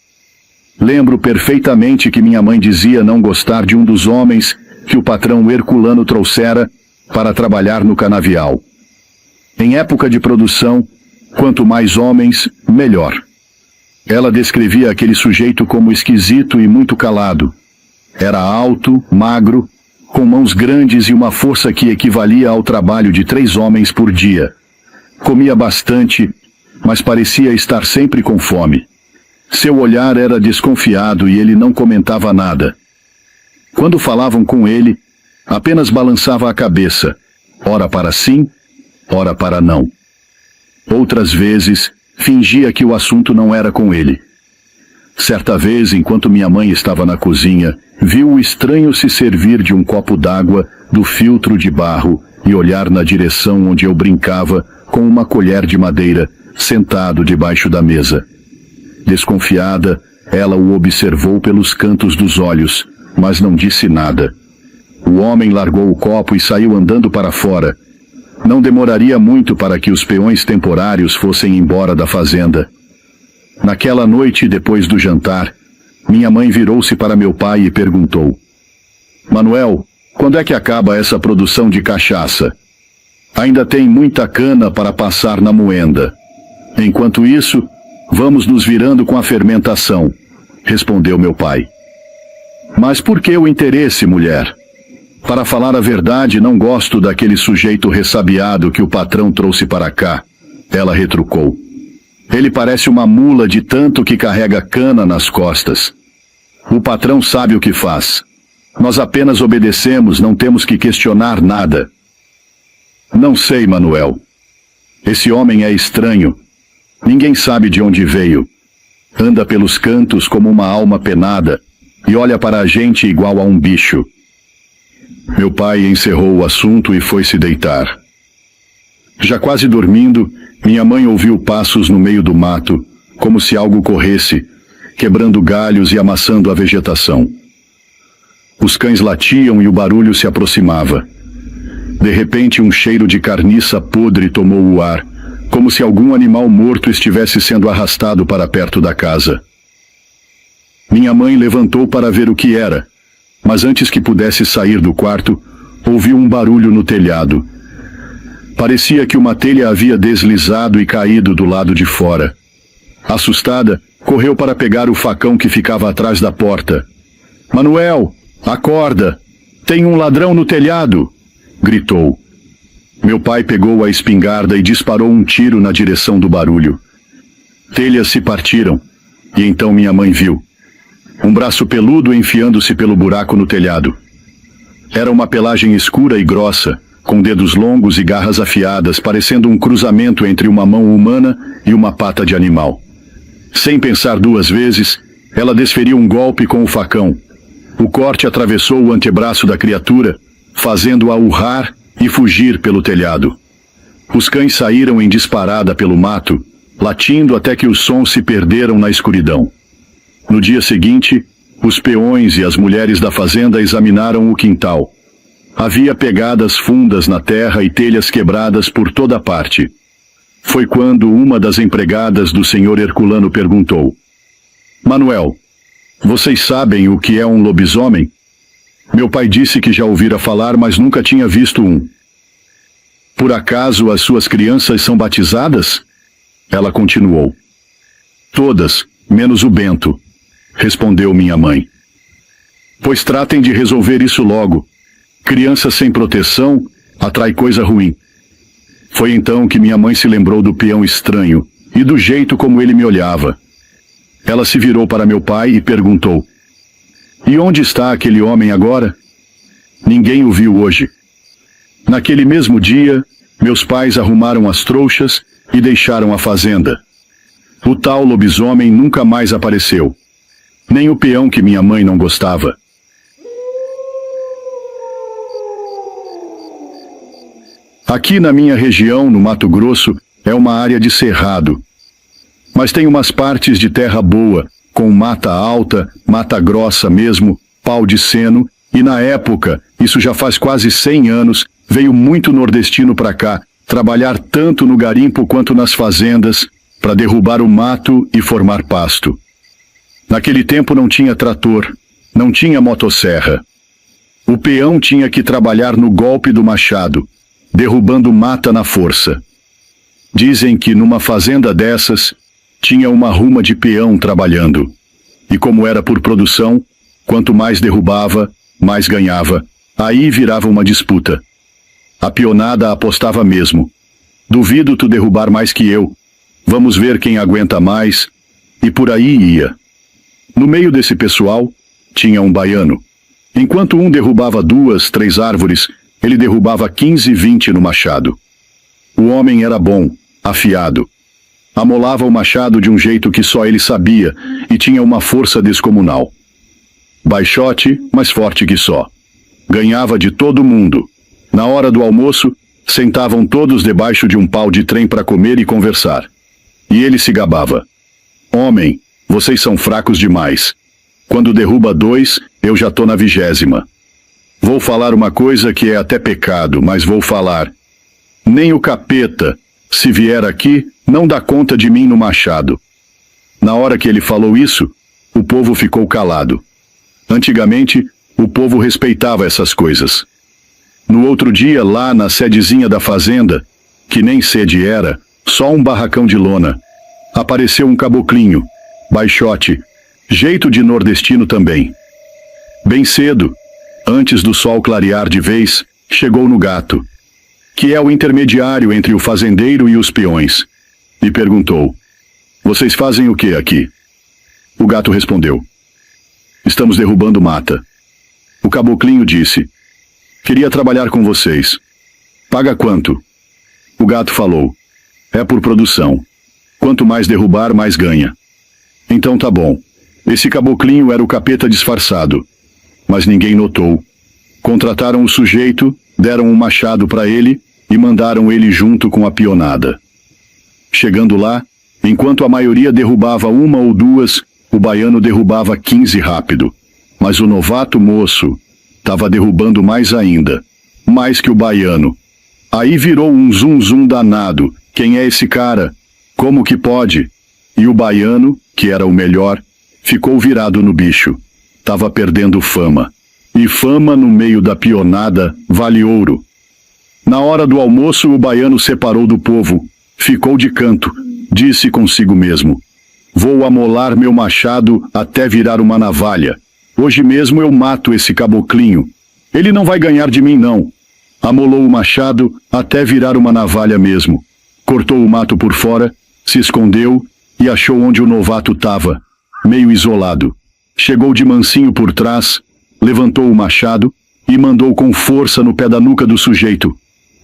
Lembro perfeitamente que minha mãe dizia não gostar de um dos homens que o patrão Herculano trouxera para trabalhar no canavial. Em época de produção, quanto mais homens, melhor. Ela descrevia aquele sujeito como esquisito e muito calado. Era alto, magro, com mãos grandes e uma força que equivalia ao trabalho de 3 homens por dia. Comia bastante, mas parecia estar sempre com fome. Seu olhar era desconfiado e ele não comentava nada. Quando falavam com ele, apenas balançava a cabeça, ora para sim, ora para não. Outras vezes, fingia que o assunto não era com ele. Certa vez, enquanto minha mãe estava na cozinha, viu o estranho se servir de um copo d'água do filtro de barro e olhar na direção onde eu brincava com uma colher de madeira, sentado debaixo da mesa. Desconfiada, ela o observou pelos cantos dos olhos, mas não disse nada. O homem largou o copo e saiu andando para fora. Não demoraria muito para que os peões temporários fossem embora da fazenda. Naquela noite, depois do jantar, minha mãe virou-se para meu pai e perguntou: Manuel, quando é que acaba essa produção de cachaça? Ainda tem muita cana para passar na moenda. Enquanto isso, vamos nos virando com a fermentação, respondeu meu pai. Mas por que o interesse, mulher? Para falar a verdade, não gosto daquele sujeito ressabiado que o patrão trouxe para cá, ela retrucou. Ele parece uma mula de tanto que carrega cana nas costas. O patrão sabe o que faz. Nós apenas obedecemos, não temos que questionar nada. Não sei, Manuel. Esse homem é estranho. Ninguém sabe de onde veio. Anda pelos cantos como uma alma penada e olha para a gente igual a um bicho. Meu pai encerrou o assunto e foi se deitar. Já quase dormindo, minha mãe ouviu passos no meio do mato, como se algo corresse, quebrando galhos e amassando a vegetação. Os cães latiam e o barulho se aproximava. De repente, um cheiro de carniça podre tomou o ar, como se algum animal morto estivesse sendo arrastado para perto da casa. Minha mãe levantou para ver o que era, mas antes que pudesse sair do quarto, ouviu um barulho no telhado. Parecia que uma telha havia deslizado e caído do lado de fora. Assustada, correu para pegar o facão que ficava atrás da porta. "Manuel, acorda! Tem um ladrão no telhado!" gritou. Meu pai pegou a espingarda e disparou um tiro na direção do barulho. Telhas se partiram, e então minha mãe viu um braço peludo enfiando-se pelo buraco no telhado. Era uma pelagem escura e grossa, com dedos longos e garras afiadas, parecendo um cruzamento entre uma mão humana e uma pata de animal. Sem pensar duas vezes, ela desferiu um golpe com o facão. O corte atravessou o antebraço da criatura, fazendo-a urrar e fugir pelo telhado. Os cães saíram em disparada pelo mato, latindo até que os sons se perderam na escuridão. No dia seguinte, os peões e as mulheres da fazenda examinaram o quintal. Havia pegadas fundas na terra e telhas quebradas por toda parte. Foi quando uma das empregadas do senhor Herculano perguntou: "Manuel, vocês sabem o que é um lobisomem?" Meu pai disse que já ouvira falar, mas nunca tinha visto um. "Por acaso as suas crianças são batizadas?" Ela continuou. "Todas, menos o Bento", respondeu minha mãe. "Pois tratem de resolver isso logo. Criança sem proteção atrai coisa ruim." Foi então que minha mãe se lembrou do peão estranho e do jeito como ele me olhava. Ela se virou para meu pai e perguntou: "E onde está aquele homem agora?" "Ninguém o viu hoje." Naquele mesmo dia, meus pais arrumaram as trouxas e deixaram a fazenda. O tal lobisomem nunca mais apareceu. Nem o peão que minha mãe não gostava. Aqui na minha região, no Mato Grosso, é uma área de cerrado. Mas tem umas partes de terra boa, com mata alta, mata grossa mesmo, pau de seno, e na época, isso já faz quase 100 anos, veio muito nordestino para cá, trabalhar tanto no garimpo quanto nas fazendas, para derrubar o mato e formar pasto. Naquele tempo não tinha trator, não tinha motosserra. O peão tinha que trabalhar no golpe do machado, derrubando mata na força. Dizem que numa fazenda dessas, tinha uma ruma de peão trabalhando. E como era por produção, quanto mais derrubava, mais ganhava. Aí virava uma disputa. A peonada apostava mesmo. "Duvido tu derrubar mais que eu. Vamos ver quem aguenta mais." E por aí ia. No meio desse pessoal, tinha um baiano. Enquanto um derrubava 2, 3 árvores, ele derrubava 15, 20 no machado. O homem era bom, afiado. Amolava o machado de um jeito que só ele sabia e tinha uma força descomunal. Baixote, mas forte que só. Ganhava de todo mundo. Na hora do almoço, sentavam todos debaixo de um pau de trem para comer e conversar. E ele se gabava: "Homem, vocês são fracos demais. Quando derruba 2, eu já tô na 20ª. Vou falar uma coisa que é até pecado, mas vou falar. Nem o capeta, se vier aqui, não dá conta de mim no machado." Na hora que ele falou isso, o povo ficou calado. Antigamente, o povo respeitava essas coisas. No outro dia, lá na sedezinha da fazenda, que nem sede era, só um barracão de lona, apareceu um caboclinho, baixote, jeito de nordestino também. Bem cedo, antes do sol clarear de vez, chegou no gato, que é o intermediário entre o fazendeiro e os peões, e perguntou: "Vocês fazem o que aqui?" O gato respondeu: "Estamos derrubando mata." O caboclinho disse: "Queria trabalhar com vocês." Paga quanto? O gato falou: é por produção. Quanto mais derrubar, mais ganha. Então tá bom. Esse caboclinho era o capeta disfarçado. Mas ninguém notou. Contrataram o sujeito, deram um machado para ele e mandaram ele junto com a pionada. Chegando lá, enquanto a maioria derrubava uma ou duas, o baiano derrubava 15 rápido. Mas o novato moço estava derrubando mais ainda. Mais que o baiano. Aí virou um zum-zum danado. Quem é esse cara? Como que pode? E o baiano, que era o melhor, ficou virado no bicho. Tava perdendo fama. E fama no meio da pionada vale ouro. Na hora do almoço o baiano separou do povo. Ficou de canto. Disse consigo mesmo: vou amolar meu machado até virar uma navalha. Hoje mesmo eu mato esse caboclinho. Ele não vai ganhar de mim não. Amolou o machado até virar uma navalha mesmo. Cortou o mato por fora, se escondeu e achou onde o novato estava, meio isolado. Chegou de mansinho por trás, levantou o machado e mandou com força no pé da nuca do sujeito.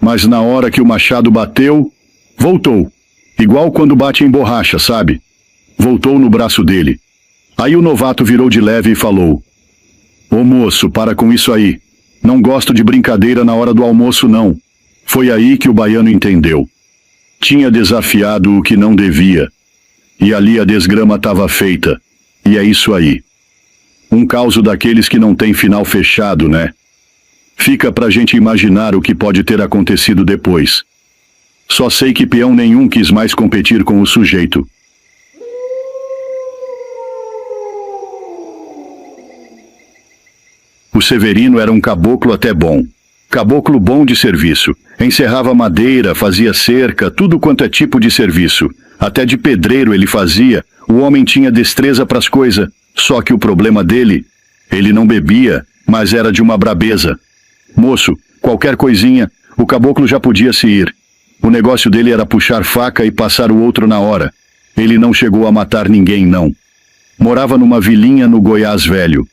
Mas na hora que o machado bateu, voltou. Igual quando bate em borracha, sabe? Voltou no braço dele. Aí o novato virou de leve e falou: ô moço, para com isso aí. Não gosto de brincadeira na hora do almoço não. Foi aí que o baiano entendeu. Tinha desafiado o que não devia. E ali a desgrama estava feita. E é isso aí. Um causo daqueles que não tem final fechado, né? Fica pra gente imaginar o que pode ter acontecido depois. Só sei que peão nenhum quis mais competir com o sujeito. O Severino era um caboclo até bom. Caboclo bom de serviço. Encerrava madeira, fazia cerca, tudo quanto é tipo de serviço. Até de pedreiro ele fazia. O homem tinha destreza pras coisas. Só que o problema dele, ele não bebia, mas era de uma brabeza. Moço, qualquer coisinha, o caboclo já podia se ir. O negócio dele era puxar faca e passar o outro na hora. Ele não chegou a matar ninguém, não. Morava numa vilinha no Goiás Velho.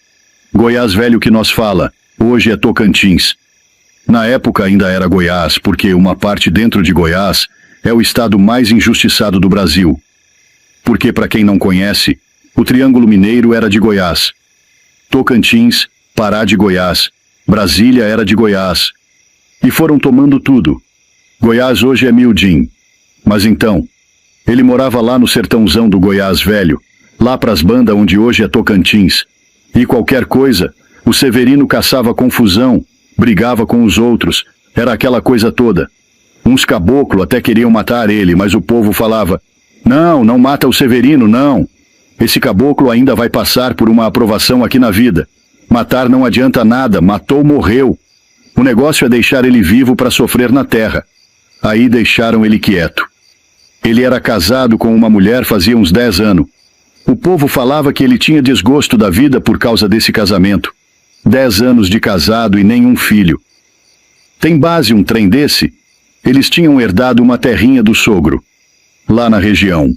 Goiás Velho que nós fala, hoje é Tocantins. Na época ainda era Goiás, porque uma parte dentro de Goiás é o estado mais injustiçado do Brasil. Porque, para quem não conhece, o Triângulo Mineiro era de Goiás. Tocantins, Pará de Goiás, Brasília era de Goiás. E foram tomando tudo. Goiás hoje é miudinho. Mas então, ele morava lá no sertãozão do Goiás Velho, lá pras bandas onde hoje é Tocantins. E qualquer coisa, o Severino caçava confusão, brigava com os outros, era aquela coisa toda. Uns caboclo até queriam matar ele, mas o povo falava: não, não mata o Severino, não. Esse caboclo ainda vai passar por uma aprovação aqui na vida. Matar não adianta nada, matou, morreu. O negócio é deixar ele vivo para sofrer na terra. Aí deixaram ele quieto. Ele era casado com uma mulher fazia uns 10 anos. O povo falava que ele tinha desgosto da vida por causa desse casamento. 10 anos de casado e nenhum filho. Tem base um trem desse? Eles tinham herdado uma terrinha do sogro, lá na região.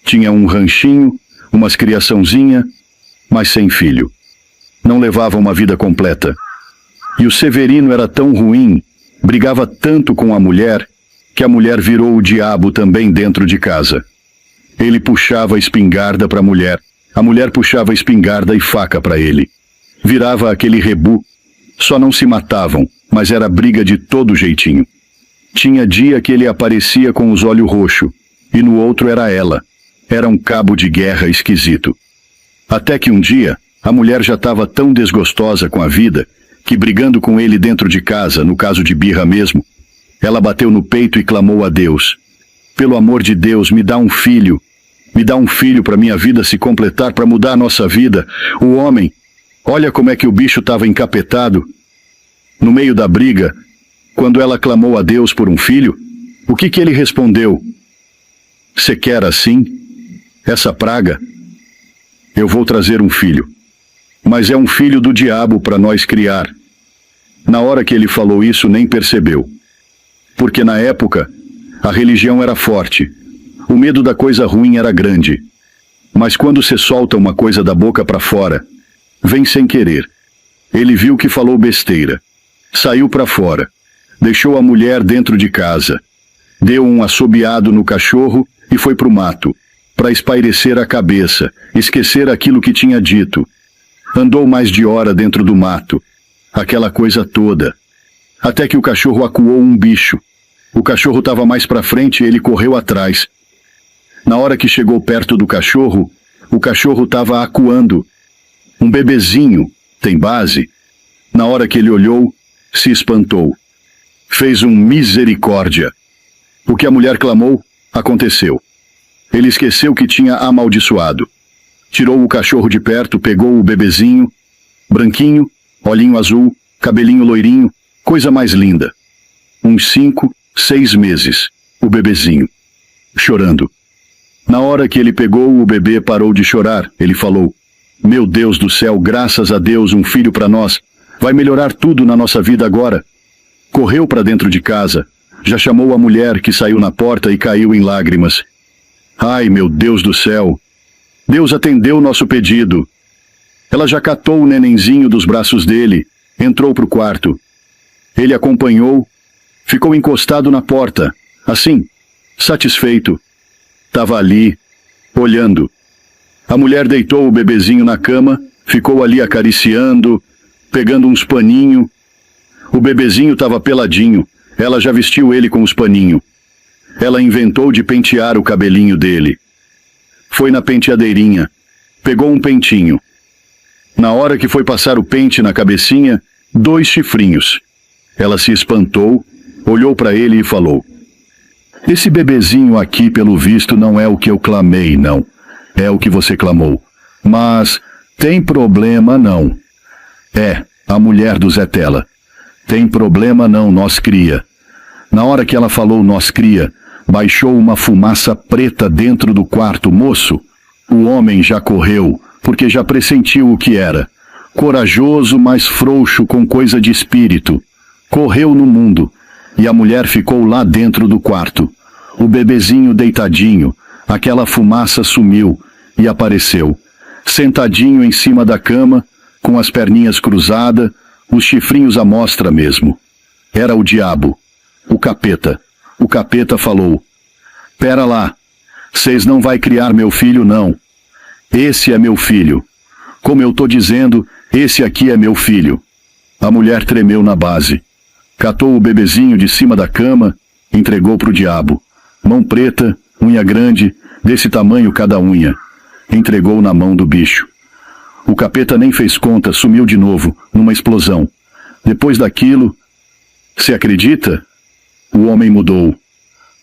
Tinha um ranchinho, umas criaçãozinha, mas sem filho. Não levava uma vida completa. E o Severino era tão ruim, brigava tanto com a mulher, que a mulher virou o diabo também dentro de casa. Ele puxava a espingarda para a mulher puxava a espingarda e faca para ele. Virava aquele rebu. Só não se matavam, mas era briga de todo jeitinho. Tinha dia que ele aparecia com os olhos roxos, e no outro era ela. Era um cabo de guerra esquisito. Até que um dia, a mulher já estava tão desgostosa com a vida, que brigando com ele dentro de casa, no caso de birra mesmo, ela bateu no peito e clamou a Deus: pelo amor de Deus, me dá um filho. Me dá um filho para minha vida se completar, para mudar a nossa vida. O homem, olha como é que o bicho estava encapetado. No meio da briga, quando ela clamou a Deus por um filho, o que ele respondeu? Cê quer assim? Essa praga? Eu vou trazer um filho. Mas é um filho do diabo para nós criar. Na hora que ele falou isso, nem percebeu. Porque na época, a religião era forte. O medo da coisa ruim era grande. Mas quando se solta uma coisa da boca para fora, vem sem querer. Ele viu que falou besteira. Saiu para fora. deixou a mulher dentro de casa, deu um assobiado no cachorro e foi pro mato, para espairecer a cabeça, esquecer aquilo que tinha dito. Andou mais de hora dentro do mato, aquela coisa toda, até que o cachorro acuou um bicho. O cachorro estava mais para frente e ele correu atrás. Na hora que chegou perto do cachorro, o cachorro estava acuando. Um bebezinho, tem base. Na hora que ele olhou, se espantou. Fez um misericórdia. O que a mulher clamou, aconteceu. Ele esqueceu que tinha amaldiçoado. Tirou o cachorro de perto, pegou o bebezinho, branquinho, olhinho azul, cabelinho loirinho, coisa mais linda. Uns 5, 6 meses, o bebezinho, chorando. Na hora que ele pegou, o bebê parou de chorar. Ele falou: "Meu Deus do céu, graças a Deus, um filho para nós. Vai melhorar tudo na nossa vida agora." Correu para dentro de casa. Já chamou a mulher, que saiu na porta e caiu em lágrimas. Ai, meu Deus do céu! Deus atendeu nosso pedido. Ela já catou o nenenzinho dos braços dele, entrou pro quarto. Ele acompanhou, ficou encostado na porta, assim, satisfeito. Tava ali, olhando. A mulher deitou o bebezinho na cama, ficou ali acariciando, pegando uns paninhos. O bebezinho estava peladinho, ela já vestiu ele com os paninhos. Ela inventou de pentear o cabelinho dele. Foi na penteadeirinha, pegou um pentinho. Na hora que foi passar o pente na cabecinha, 2 chifrinhos. Ela se espantou, olhou para ele e falou: "Esse bebezinho aqui, pelo visto, não é o que eu clamei, não. É o que você clamou. Mas tem problema não." É, a mulher do Zé Tela. "Tem problema não, nós cria." Na hora que ela falou nós cria, baixou uma fumaça preta dentro do quarto. Moço, o homem já correu, porque já pressentiu o que era. Corajoso, mas frouxo, com coisa de espírito. Correu no mundo, e a mulher ficou lá dentro do quarto. O bebezinho deitadinho, aquela fumaça sumiu e apareceu, sentadinho em cima da cama, com as perninhas cruzadas, os chifrinhos à mostra mesmo. Era o diabo, o capeta. O capeta falou: "Pera lá, vocês não vai criar meu filho não. Esse é meu filho. Como eu tô dizendo, esse aqui é meu filho." A mulher tremeu na base. Catou o bebezinho de cima da cama, entregou pro diabo. Mão preta, unha grande, desse tamanho cada unha. Entregou na mão do bicho. O capeta nem fez conta, sumiu de novo, numa explosão. Depois daquilo, você acredita? O homem mudou.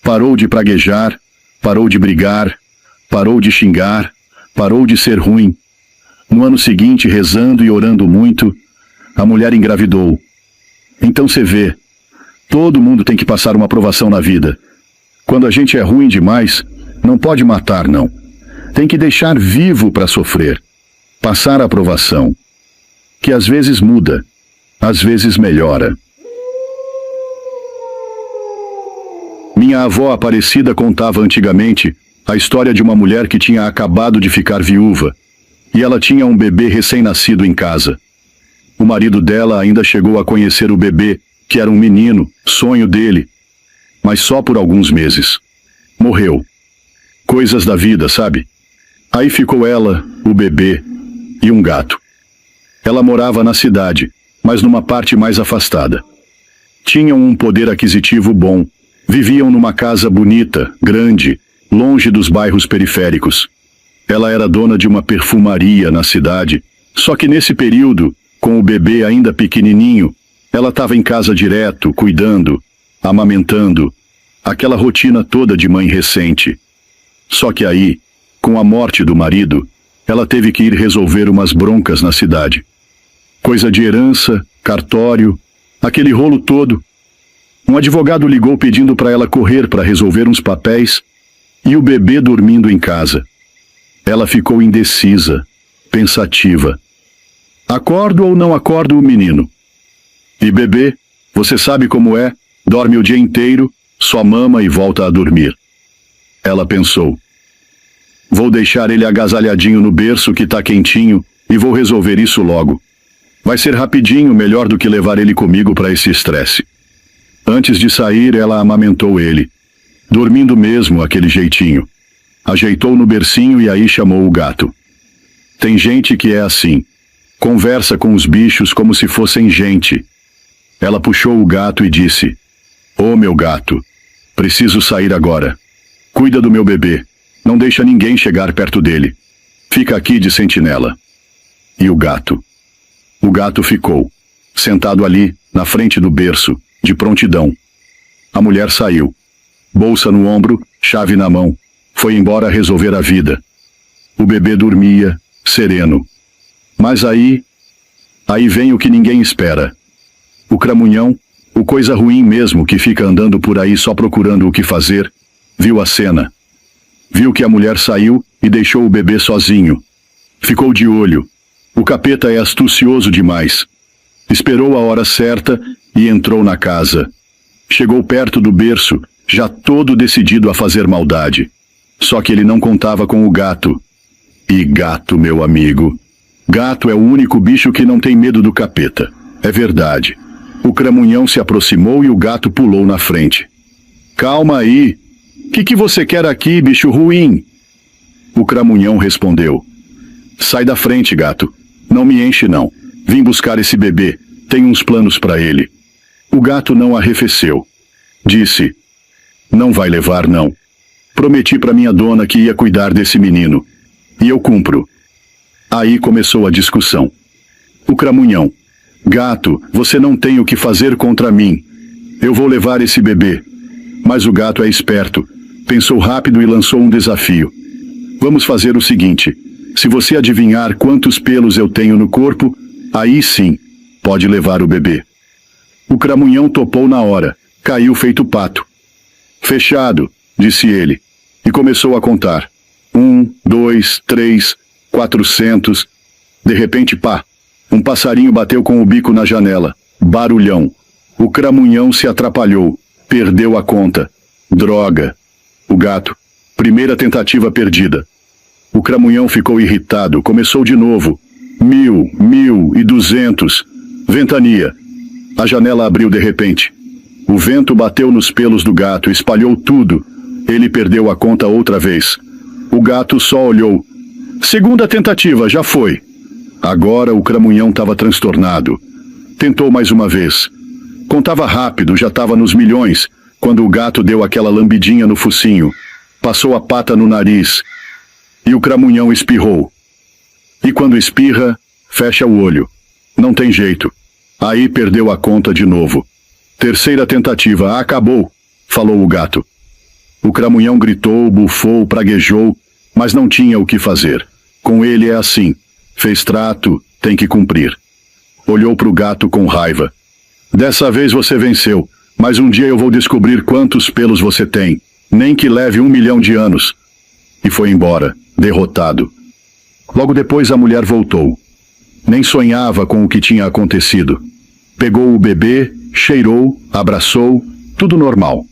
Parou de praguejar, parou de brigar, parou de xingar, parou de ser ruim. No ano seguinte, rezando e orando muito, a mulher engravidou. Então você vê, todo mundo tem que passar uma provação na vida. Quando a gente é ruim demais, não pode matar, não. Tem que deixar vivo para sofrer. Passar a provação. Que às vezes muda, às vezes melhora. Minha avó Aparecida contava antigamente a história de uma mulher que tinha acabado de ficar viúva, e ela tinha um bebê recém-nascido em casa. O marido dela ainda chegou a conhecer o bebê, que era um menino, sonho dele, mas só por alguns meses. Morreu. Coisas da vida, sabe? Aí ficou ela, o bebê e um gato. Ela morava na cidade, mas numa parte mais afastada. Tinham um poder aquisitivo bom. Viviam numa casa bonita, grande, longe dos bairros periféricos. Ela era dona de uma perfumaria na cidade, só que nesse período, com o bebê ainda pequenininho, ela estava em casa direto, cuidando, amamentando, aquela rotina toda de mãe recente. Só que aí, com a morte do marido, ela teve que ir resolver umas broncas na cidade. Coisa de herança, cartório, aquele rolo todo. Um advogado ligou pedindo para ela correr para resolver uns papéis e o bebê dormindo em casa. Ela ficou indecisa, pensativa. Acordo ou não acordo o menino? E bebê, você sabe como é, dorme o dia inteiro, só mama e volta a dormir. Ela pensou: vou deixar ele agasalhadinho no berço que tá quentinho e vou resolver isso logo. Vai ser rapidinho, melhor do que levar ele comigo para esse estresse. Antes de sair, ela amamentou ele, dormindo mesmo aquele jeitinho. Ajeitou no bercinho e aí chamou o gato. Tem gente que é assim. Conversa com os bichos como se fossem gente. Ela puxou o gato e disse: "Ô meu gato, preciso sair agora. Cuida do meu bebê. Não deixa ninguém chegar perto dele. Fica aqui de sentinela." E o gato? O gato ficou, sentado ali, na frente do berço, de prontidão. A mulher saiu. Bolsa no ombro, chave na mão. Foi embora resolver a vida. O bebê dormia, sereno. Mas aí vem o que ninguém espera. O cramunhão, o coisa ruim mesmo que fica andando por aí só procurando o que fazer, viu a cena. Viu que a mulher saiu e deixou o bebê sozinho. Ficou de olho. O capeta é astucioso demais. Esperou a hora certa e entrou na casa. Chegou perto do berço, já todo decidido a fazer maldade. Só que ele não contava com o gato. E gato, meu amigo. Gato é o único bicho que não tem medo do capeta. É verdade. O cramunhão se aproximou e o gato pulou na frente. "Calma aí. Que você quer aqui, bicho ruim?" O cramunhão respondeu: "Sai da frente, gato. Não me enche não. Vim buscar esse bebê. Tenho uns planos para ele." O gato não arrefeceu. Disse: "Não vai levar não. Prometi para minha dona que ia cuidar desse menino. E eu cumpro." Aí começou a discussão. O cramunhão: "Gato, você não tem o que fazer contra mim. Eu vou levar esse bebê." Mas o gato é esperto. Pensou rápido e lançou um desafio. "Vamos fazer o seguinte. Se você adivinhar quantos pelos eu tenho no corpo, aí sim, pode levar o bebê." O cramunhão topou na hora. Caiu feito pato. "Fechado", disse ele. E começou a contar. 1, 2, 3, 400. De repente, pá! Um passarinho bateu com o bico na janela. Barulhão. O cramunhão se atrapalhou. Perdeu a conta. Droga. O gato. Primeira tentativa perdida. O cramunhão ficou irritado. Começou de novo. 1000, 1200. Ventania. A janela abriu de repente. O vento bateu nos pelos do gato, espalhou tudo. Ele perdeu a conta outra vez. O gato só olhou. Segunda tentativa, já foi. Agora o cramunhão estava transtornado. Tentou mais uma vez. Contava rápido, já estava nos milhões, quando o gato deu aquela lambidinha no focinho. Passou a pata no nariz. E o cramunhão espirrou. E quando espirra, fecha o olho. Não tem jeito. Aí perdeu a conta de novo. Terceira tentativa, acabou, falou o gato. O cramunhão gritou, bufou, praguejou, mas não tinha o que fazer. Com ele é assim. Fez trato, tem que cumprir. Olhou para o gato com raiva. "Dessa vez você venceu, mas um dia eu vou descobrir quantos pelos você tem, nem que leve 1 milhão de anos." E foi embora, derrotado. Logo depois a mulher voltou. Nem sonhava com o que tinha acontecido. Pegou o bebê, cheirou, abraçou, tudo normal.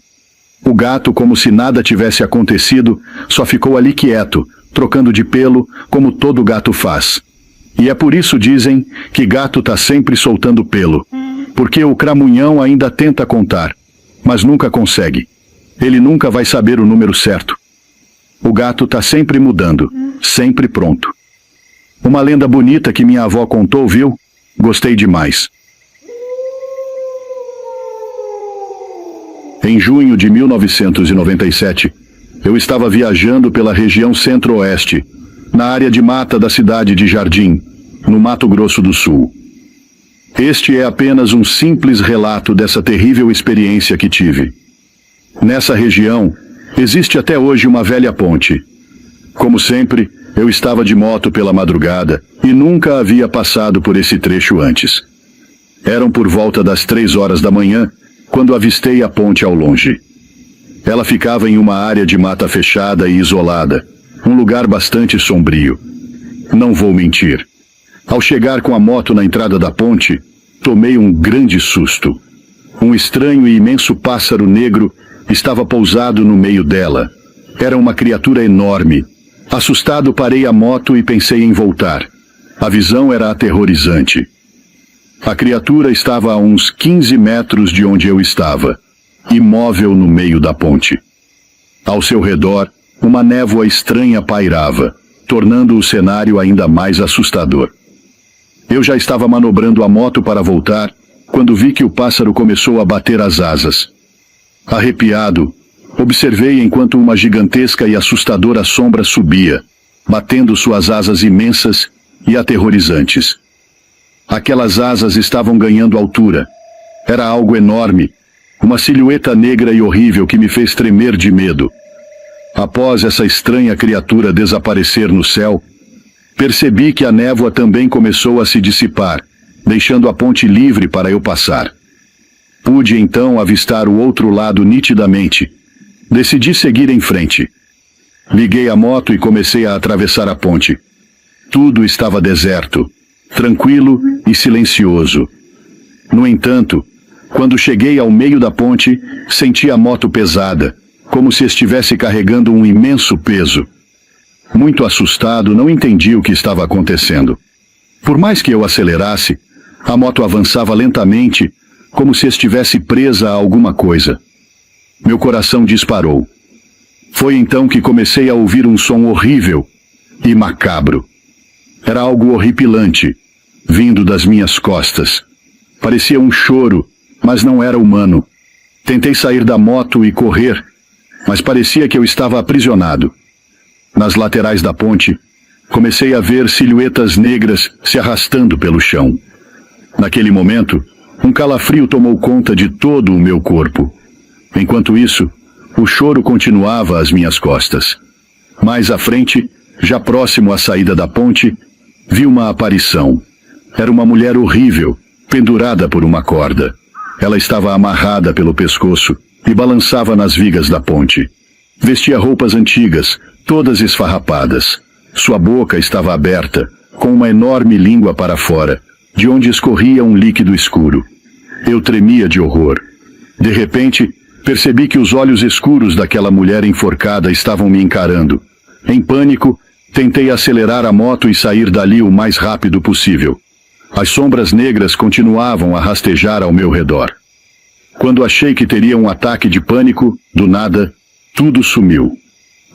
O gato, como se nada tivesse acontecido, só ficou ali quieto, trocando de pelo, como todo gato faz. E é por isso dizem que gato tá sempre soltando pelo. Porque o cramunhão ainda tenta contar, mas nunca consegue. Ele nunca vai saber o número certo. O gato tá sempre mudando, sempre pronto. Uma lenda bonita que minha avó contou, viu? Gostei demais. Em junho de 1997, eu estava viajando pela região centro-oeste, na área de mata da cidade de Jardim, no Mato Grosso do Sul. Este é apenas um simples relato dessa terrível experiência que tive. Nessa região, existe até hoje uma velha ponte. Como sempre, eu estava de moto pela madrugada e nunca havia passado por esse trecho antes. Eram por volta das 3 horas da manhã, quando avistei a ponte ao longe. Ela ficava em uma área de mata fechada e isolada, um lugar bastante sombrio. Não vou mentir. Ao chegar com a moto na entrada da ponte, tomei um grande susto. Um estranho e imenso pássaro negro estava pousado no meio dela. Era uma criatura enorme. Assustado, parei a moto e pensei em voltar. A visão era aterrorizante. A criatura estava a uns 15 metros de onde eu estava. imóvel no meio da ponte. Ao seu redor, uma névoa estranha pairava, tornando o cenário ainda mais assustador. Eu já estava manobrando a moto para voltar, quando vi que o pássaro começou a bater as asas. Arrepiado, observei enquanto uma gigantesca e assustadora sombra subia, batendo suas asas imensas e aterrorizantes. Aquelas asas estavam ganhando altura. Era algo enorme, uma silhueta negra e horrível que me fez tremer de medo. Após essa estranha criatura desaparecer no céu, percebi que a névoa também começou a se dissipar, deixando a ponte livre para eu passar. Pude então avistar o outro lado nitidamente. Decidi seguir em frente. Liguei a moto e comecei a atravessar a ponte. Tudo estava deserto, tranquilo e silencioso. No entanto, quando cheguei ao meio da ponte, senti a moto pesada, como se estivesse carregando um imenso peso. Muito assustado, não entendi o que estava acontecendo. Por mais que eu acelerasse, a moto avançava lentamente, como se estivesse presa a alguma coisa. Meu coração disparou. Foi então que comecei a ouvir um som horrível e macabro. Era algo horripilante, vindo das minhas costas. Parecia um choro, mas não era humano. Tentei sair da moto e correr, mas parecia que eu estava aprisionado. Nas laterais da ponte, comecei a ver silhuetas negras se arrastando pelo chão. Naquele momento, um calafrio tomou conta de todo o meu corpo. Enquanto isso, o choro continuava às minhas costas. Mais à frente, já próximo à saída da ponte, vi uma aparição. Era uma mulher horrível, pendurada por uma corda. Ela estava amarrada pelo pescoço e balançava nas vigas da ponte. Vestia roupas antigas, todas esfarrapadas. Sua boca estava aberta, com uma enorme língua para fora, de onde escorria um líquido escuro. Eu tremia de horror. De repente, percebi que os olhos escuros daquela mulher enforcada estavam me encarando. Em pânico, tentei acelerar a moto e sair dali o mais rápido possível. As sombras negras continuavam a rastejar ao meu redor. Quando achei que teria um ataque de pânico, do nada, tudo sumiu.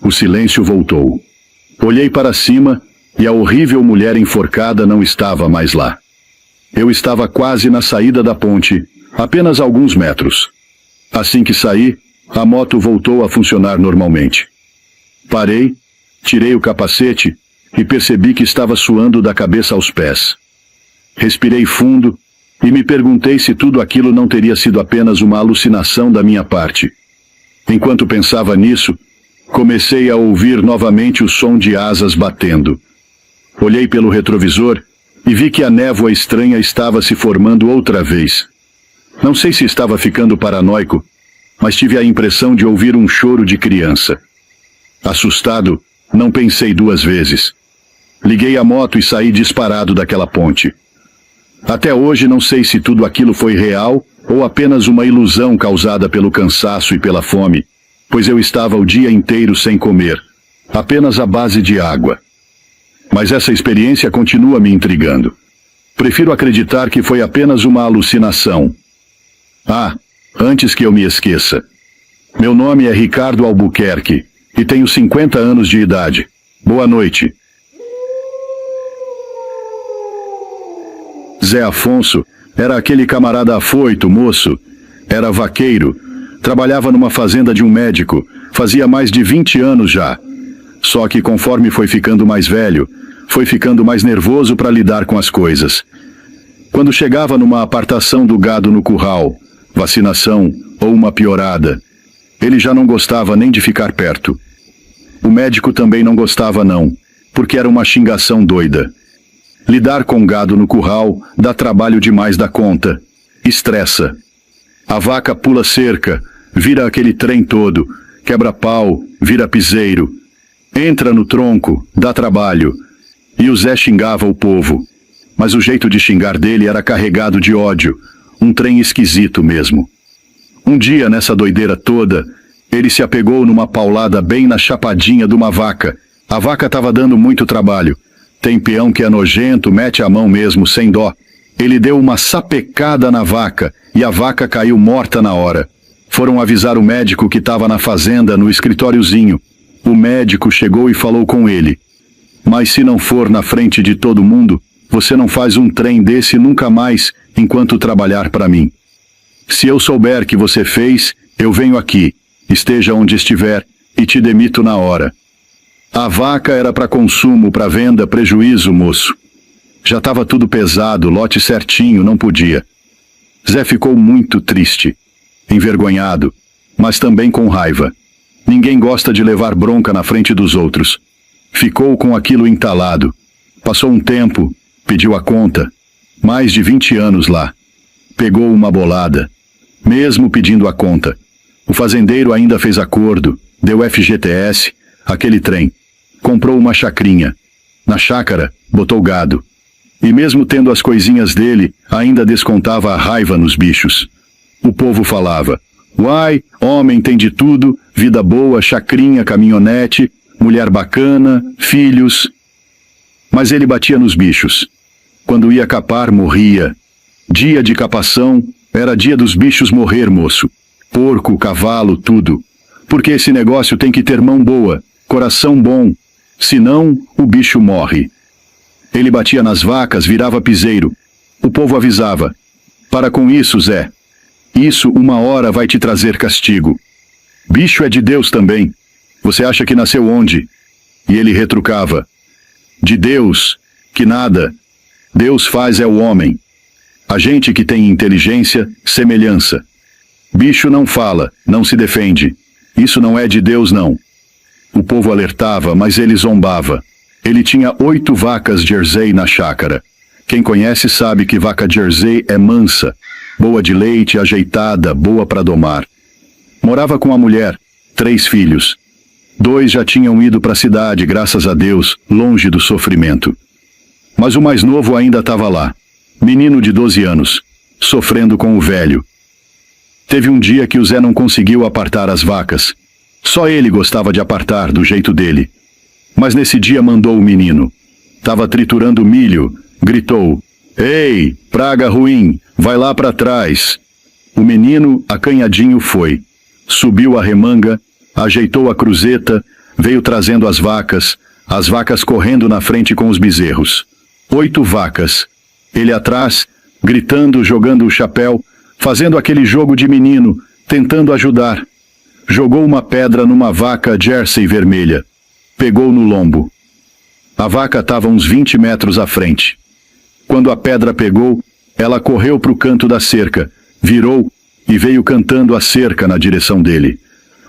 O silêncio voltou. Olhei para cima e a horrível mulher enforcada não estava mais lá. Eu estava quase na saída da ponte, apenas alguns metros. Assim que saí, a moto voltou a funcionar normalmente. Parei, tirei o capacete e percebi que estava suando da cabeça aos pés. Respirei fundo e me perguntei se tudo aquilo não teria sido apenas uma alucinação da minha parte. Enquanto pensava nisso, comecei a ouvir novamente o som de asas batendo. Olhei pelo retrovisor e vi que a névoa estranha estava se formando outra vez. Não sei se estava ficando paranoico, mas tive a impressão de ouvir um choro de criança. Assustado, não pensei duas vezes. Liguei a moto e saí disparado daquela ponte. Até hoje não sei se tudo aquilo foi real ou apenas uma ilusão causada pelo cansaço e pela fome, pois eu estava o dia inteiro sem comer, apenas à base de água. Mas essa experiência continua me intrigando. Prefiro acreditar que foi apenas uma alucinação. Ah, antes que eu me esqueça. Meu nome é Ricardo Albuquerque e tenho 50 anos de idade. Boa noite. Zé Afonso era aquele camarada afoito, moço. Era vaqueiro. Trabalhava numa fazenda de um médico. Fazia mais de 20 anos já. Só que conforme foi ficando mais velho, foi ficando mais nervoso para lidar com as coisas. Quando chegava numa apartação do gado no curral, vacinação ou uma piorada, ele já não gostava nem de ficar perto. O médico também não gostava não, porque era uma xingação doida. Lidar com gado no curral dá trabalho demais da conta. Estressa. A vaca pula cerca, vira aquele trem todo, quebra pau, vira piseiro. Entra no tronco, dá trabalho. E o Zé xingava o povo. Mas o jeito de xingar dele era carregado de ódio. Um trem esquisito mesmo. Um dia, nessa doideira toda, ele se apegou numa paulada bem na chapadinha de uma vaca. A vaca estava dando muito trabalho. Tem peão que é nojento, mete a mão mesmo, sem dó. Ele deu uma sapecada na vaca, e a vaca caiu morta na hora. Foram avisar o médico que estava na fazenda, no escritóriozinho. O médico chegou e falou com ele. Mas se não for na frente de todo mundo, você não faz um trem desse nunca mais, enquanto trabalhar para mim. Se eu souber que você fez, eu venho aqui, esteja onde estiver, e te demito na hora. A vaca era para consumo, para venda, prejuízo, moço. Já estava tudo pesado, lote certinho, não podia. Zé ficou muito triste, envergonhado, mas também com raiva. Ninguém gosta de levar bronca na frente dos outros. Ficou com aquilo entalado. Passou um tempo, pediu a conta. Mais de 20 anos lá. Pegou uma bolada. Mesmo pedindo a conta. O fazendeiro ainda fez acordo, deu FGTS, aquele trem. Comprou uma chacrinha. Na chácara, botou gado. E mesmo tendo as coisinhas dele, ainda descontava a raiva nos bichos. O povo falava: uai, homem tem de tudo, vida boa, chacrinha, caminhonete, mulher bacana, filhos. Mas ele batia nos bichos. Quando ia capar, morria. Dia de capação, era dia dos bichos morrer, moço. Porco, cavalo, tudo. Porque esse negócio tem que ter mão boa, coração bom. Senão, o bicho morre. Ele batia nas vacas, virava piseiro. O povo avisava: para com isso, Zé. Isso uma hora vai te trazer castigo. Bicho é de Deus também. Você acha que nasceu onde? E ele retrucava: de Deus, que nada. Deus faz é o homem. A gente que tem inteligência, semelhança. Bicho não fala, não se defende. Isso não é de Deus, não. O povo alertava, mas ele zombava. Ele tinha 8 vacas Jersey na chácara. Quem conhece sabe que vaca Jersey é mansa, boa de leite, ajeitada, boa para domar. Morava com a mulher, 3 filhos. 2 já tinham ido para a cidade, graças a Deus, longe do sofrimento. Mas o mais novo ainda estava lá, menino de 12 anos, sofrendo com o velho. Teve um dia que o Zé não conseguiu apartar as vacas. Só ele gostava de apartar, do jeito dele. Mas nesse dia mandou o menino. Tava triturando milho, gritou: ei, praga ruim, vai lá para trás. O menino, acanhadinho, foi. Subiu a remanga, ajeitou a cruzeta, veio trazendo as vacas correndo na frente com os bezerros. 8 vacas. Ele atrás, gritando, jogando o chapéu, fazendo aquele jogo de menino, tentando ajudar. Jogou uma pedra numa vaca Jersey vermelha. Pegou no lombo. A vaca estava uns 20 metros à frente. Quando a pedra pegou, ela correu para o canto da cerca, virou e veio cantando a cerca na direção dele.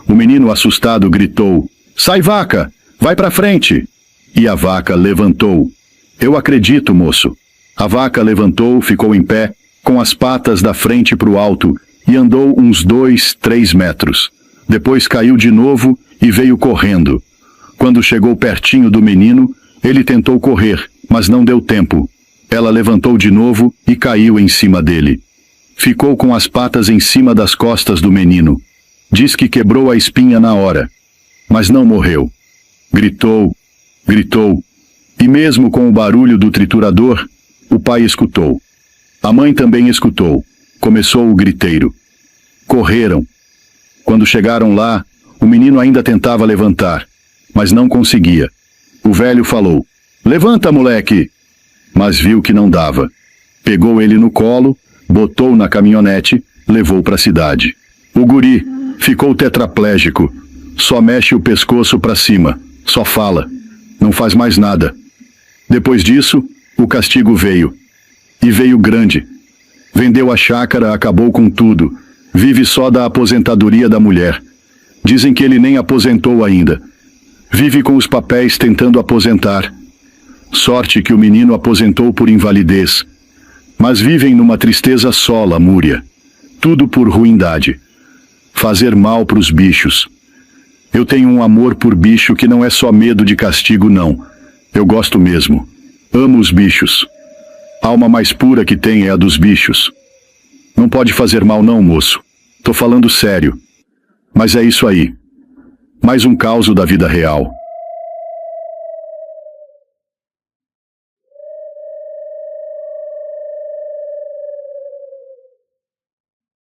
O menino assustado gritou: sai, vaca! Vai para frente! E a vaca levantou. Eu acredito, moço. A vaca levantou, ficou em pé, com as patas da frente para o alto, e andou uns 2, 3 metros. Depois caiu de novo e veio correndo. Quando chegou pertinho do menino, ele tentou correr, mas não deu tempo. Ela levantou de novo e caiu em cima dele. Ficou com as patas em cima das costas do menino. Diz que quebrou a espinha na hora. Mas não morreu. Gritou, gritou. E mesmo com o barulho do triturador, o pai escutou. A mãe também escutou. Começou o griteiro. Correram. Quando chegaram lá, o menino ainda tentava levantar, mas não conseguia. O velho falou: levanta, moleque! Mas viu que não dava. Pegou ele no colo, botou na caminhonete, levou para a cidade. O guri ficou tetraplégico. Só mexe o pescoço para cima, só fala. Não faz mais nada. Depois disso, o castigo veio. E veio grande. Vendeu a chácara, acabou com tudo. Vive só da aposentadoria da mulher. Dizem que ele nem aposentou ainda. Vive com os papéis tentando aposentar. Sorte que o menino aposentou por invalidez. Mas vivem numa tristeza só, lamúria. Tudo por ruindade. Fazer mal pros bichos. Eu tenho um amor por bicho que não é só medo de castigo, não. Eu gosto mesmo. Amo os bichos. A alma mais pura que tem é a dos bichos. Não pode fazer mal não, moço. Tô falando sério. Mas é isso aí. Mais um caos da vida real.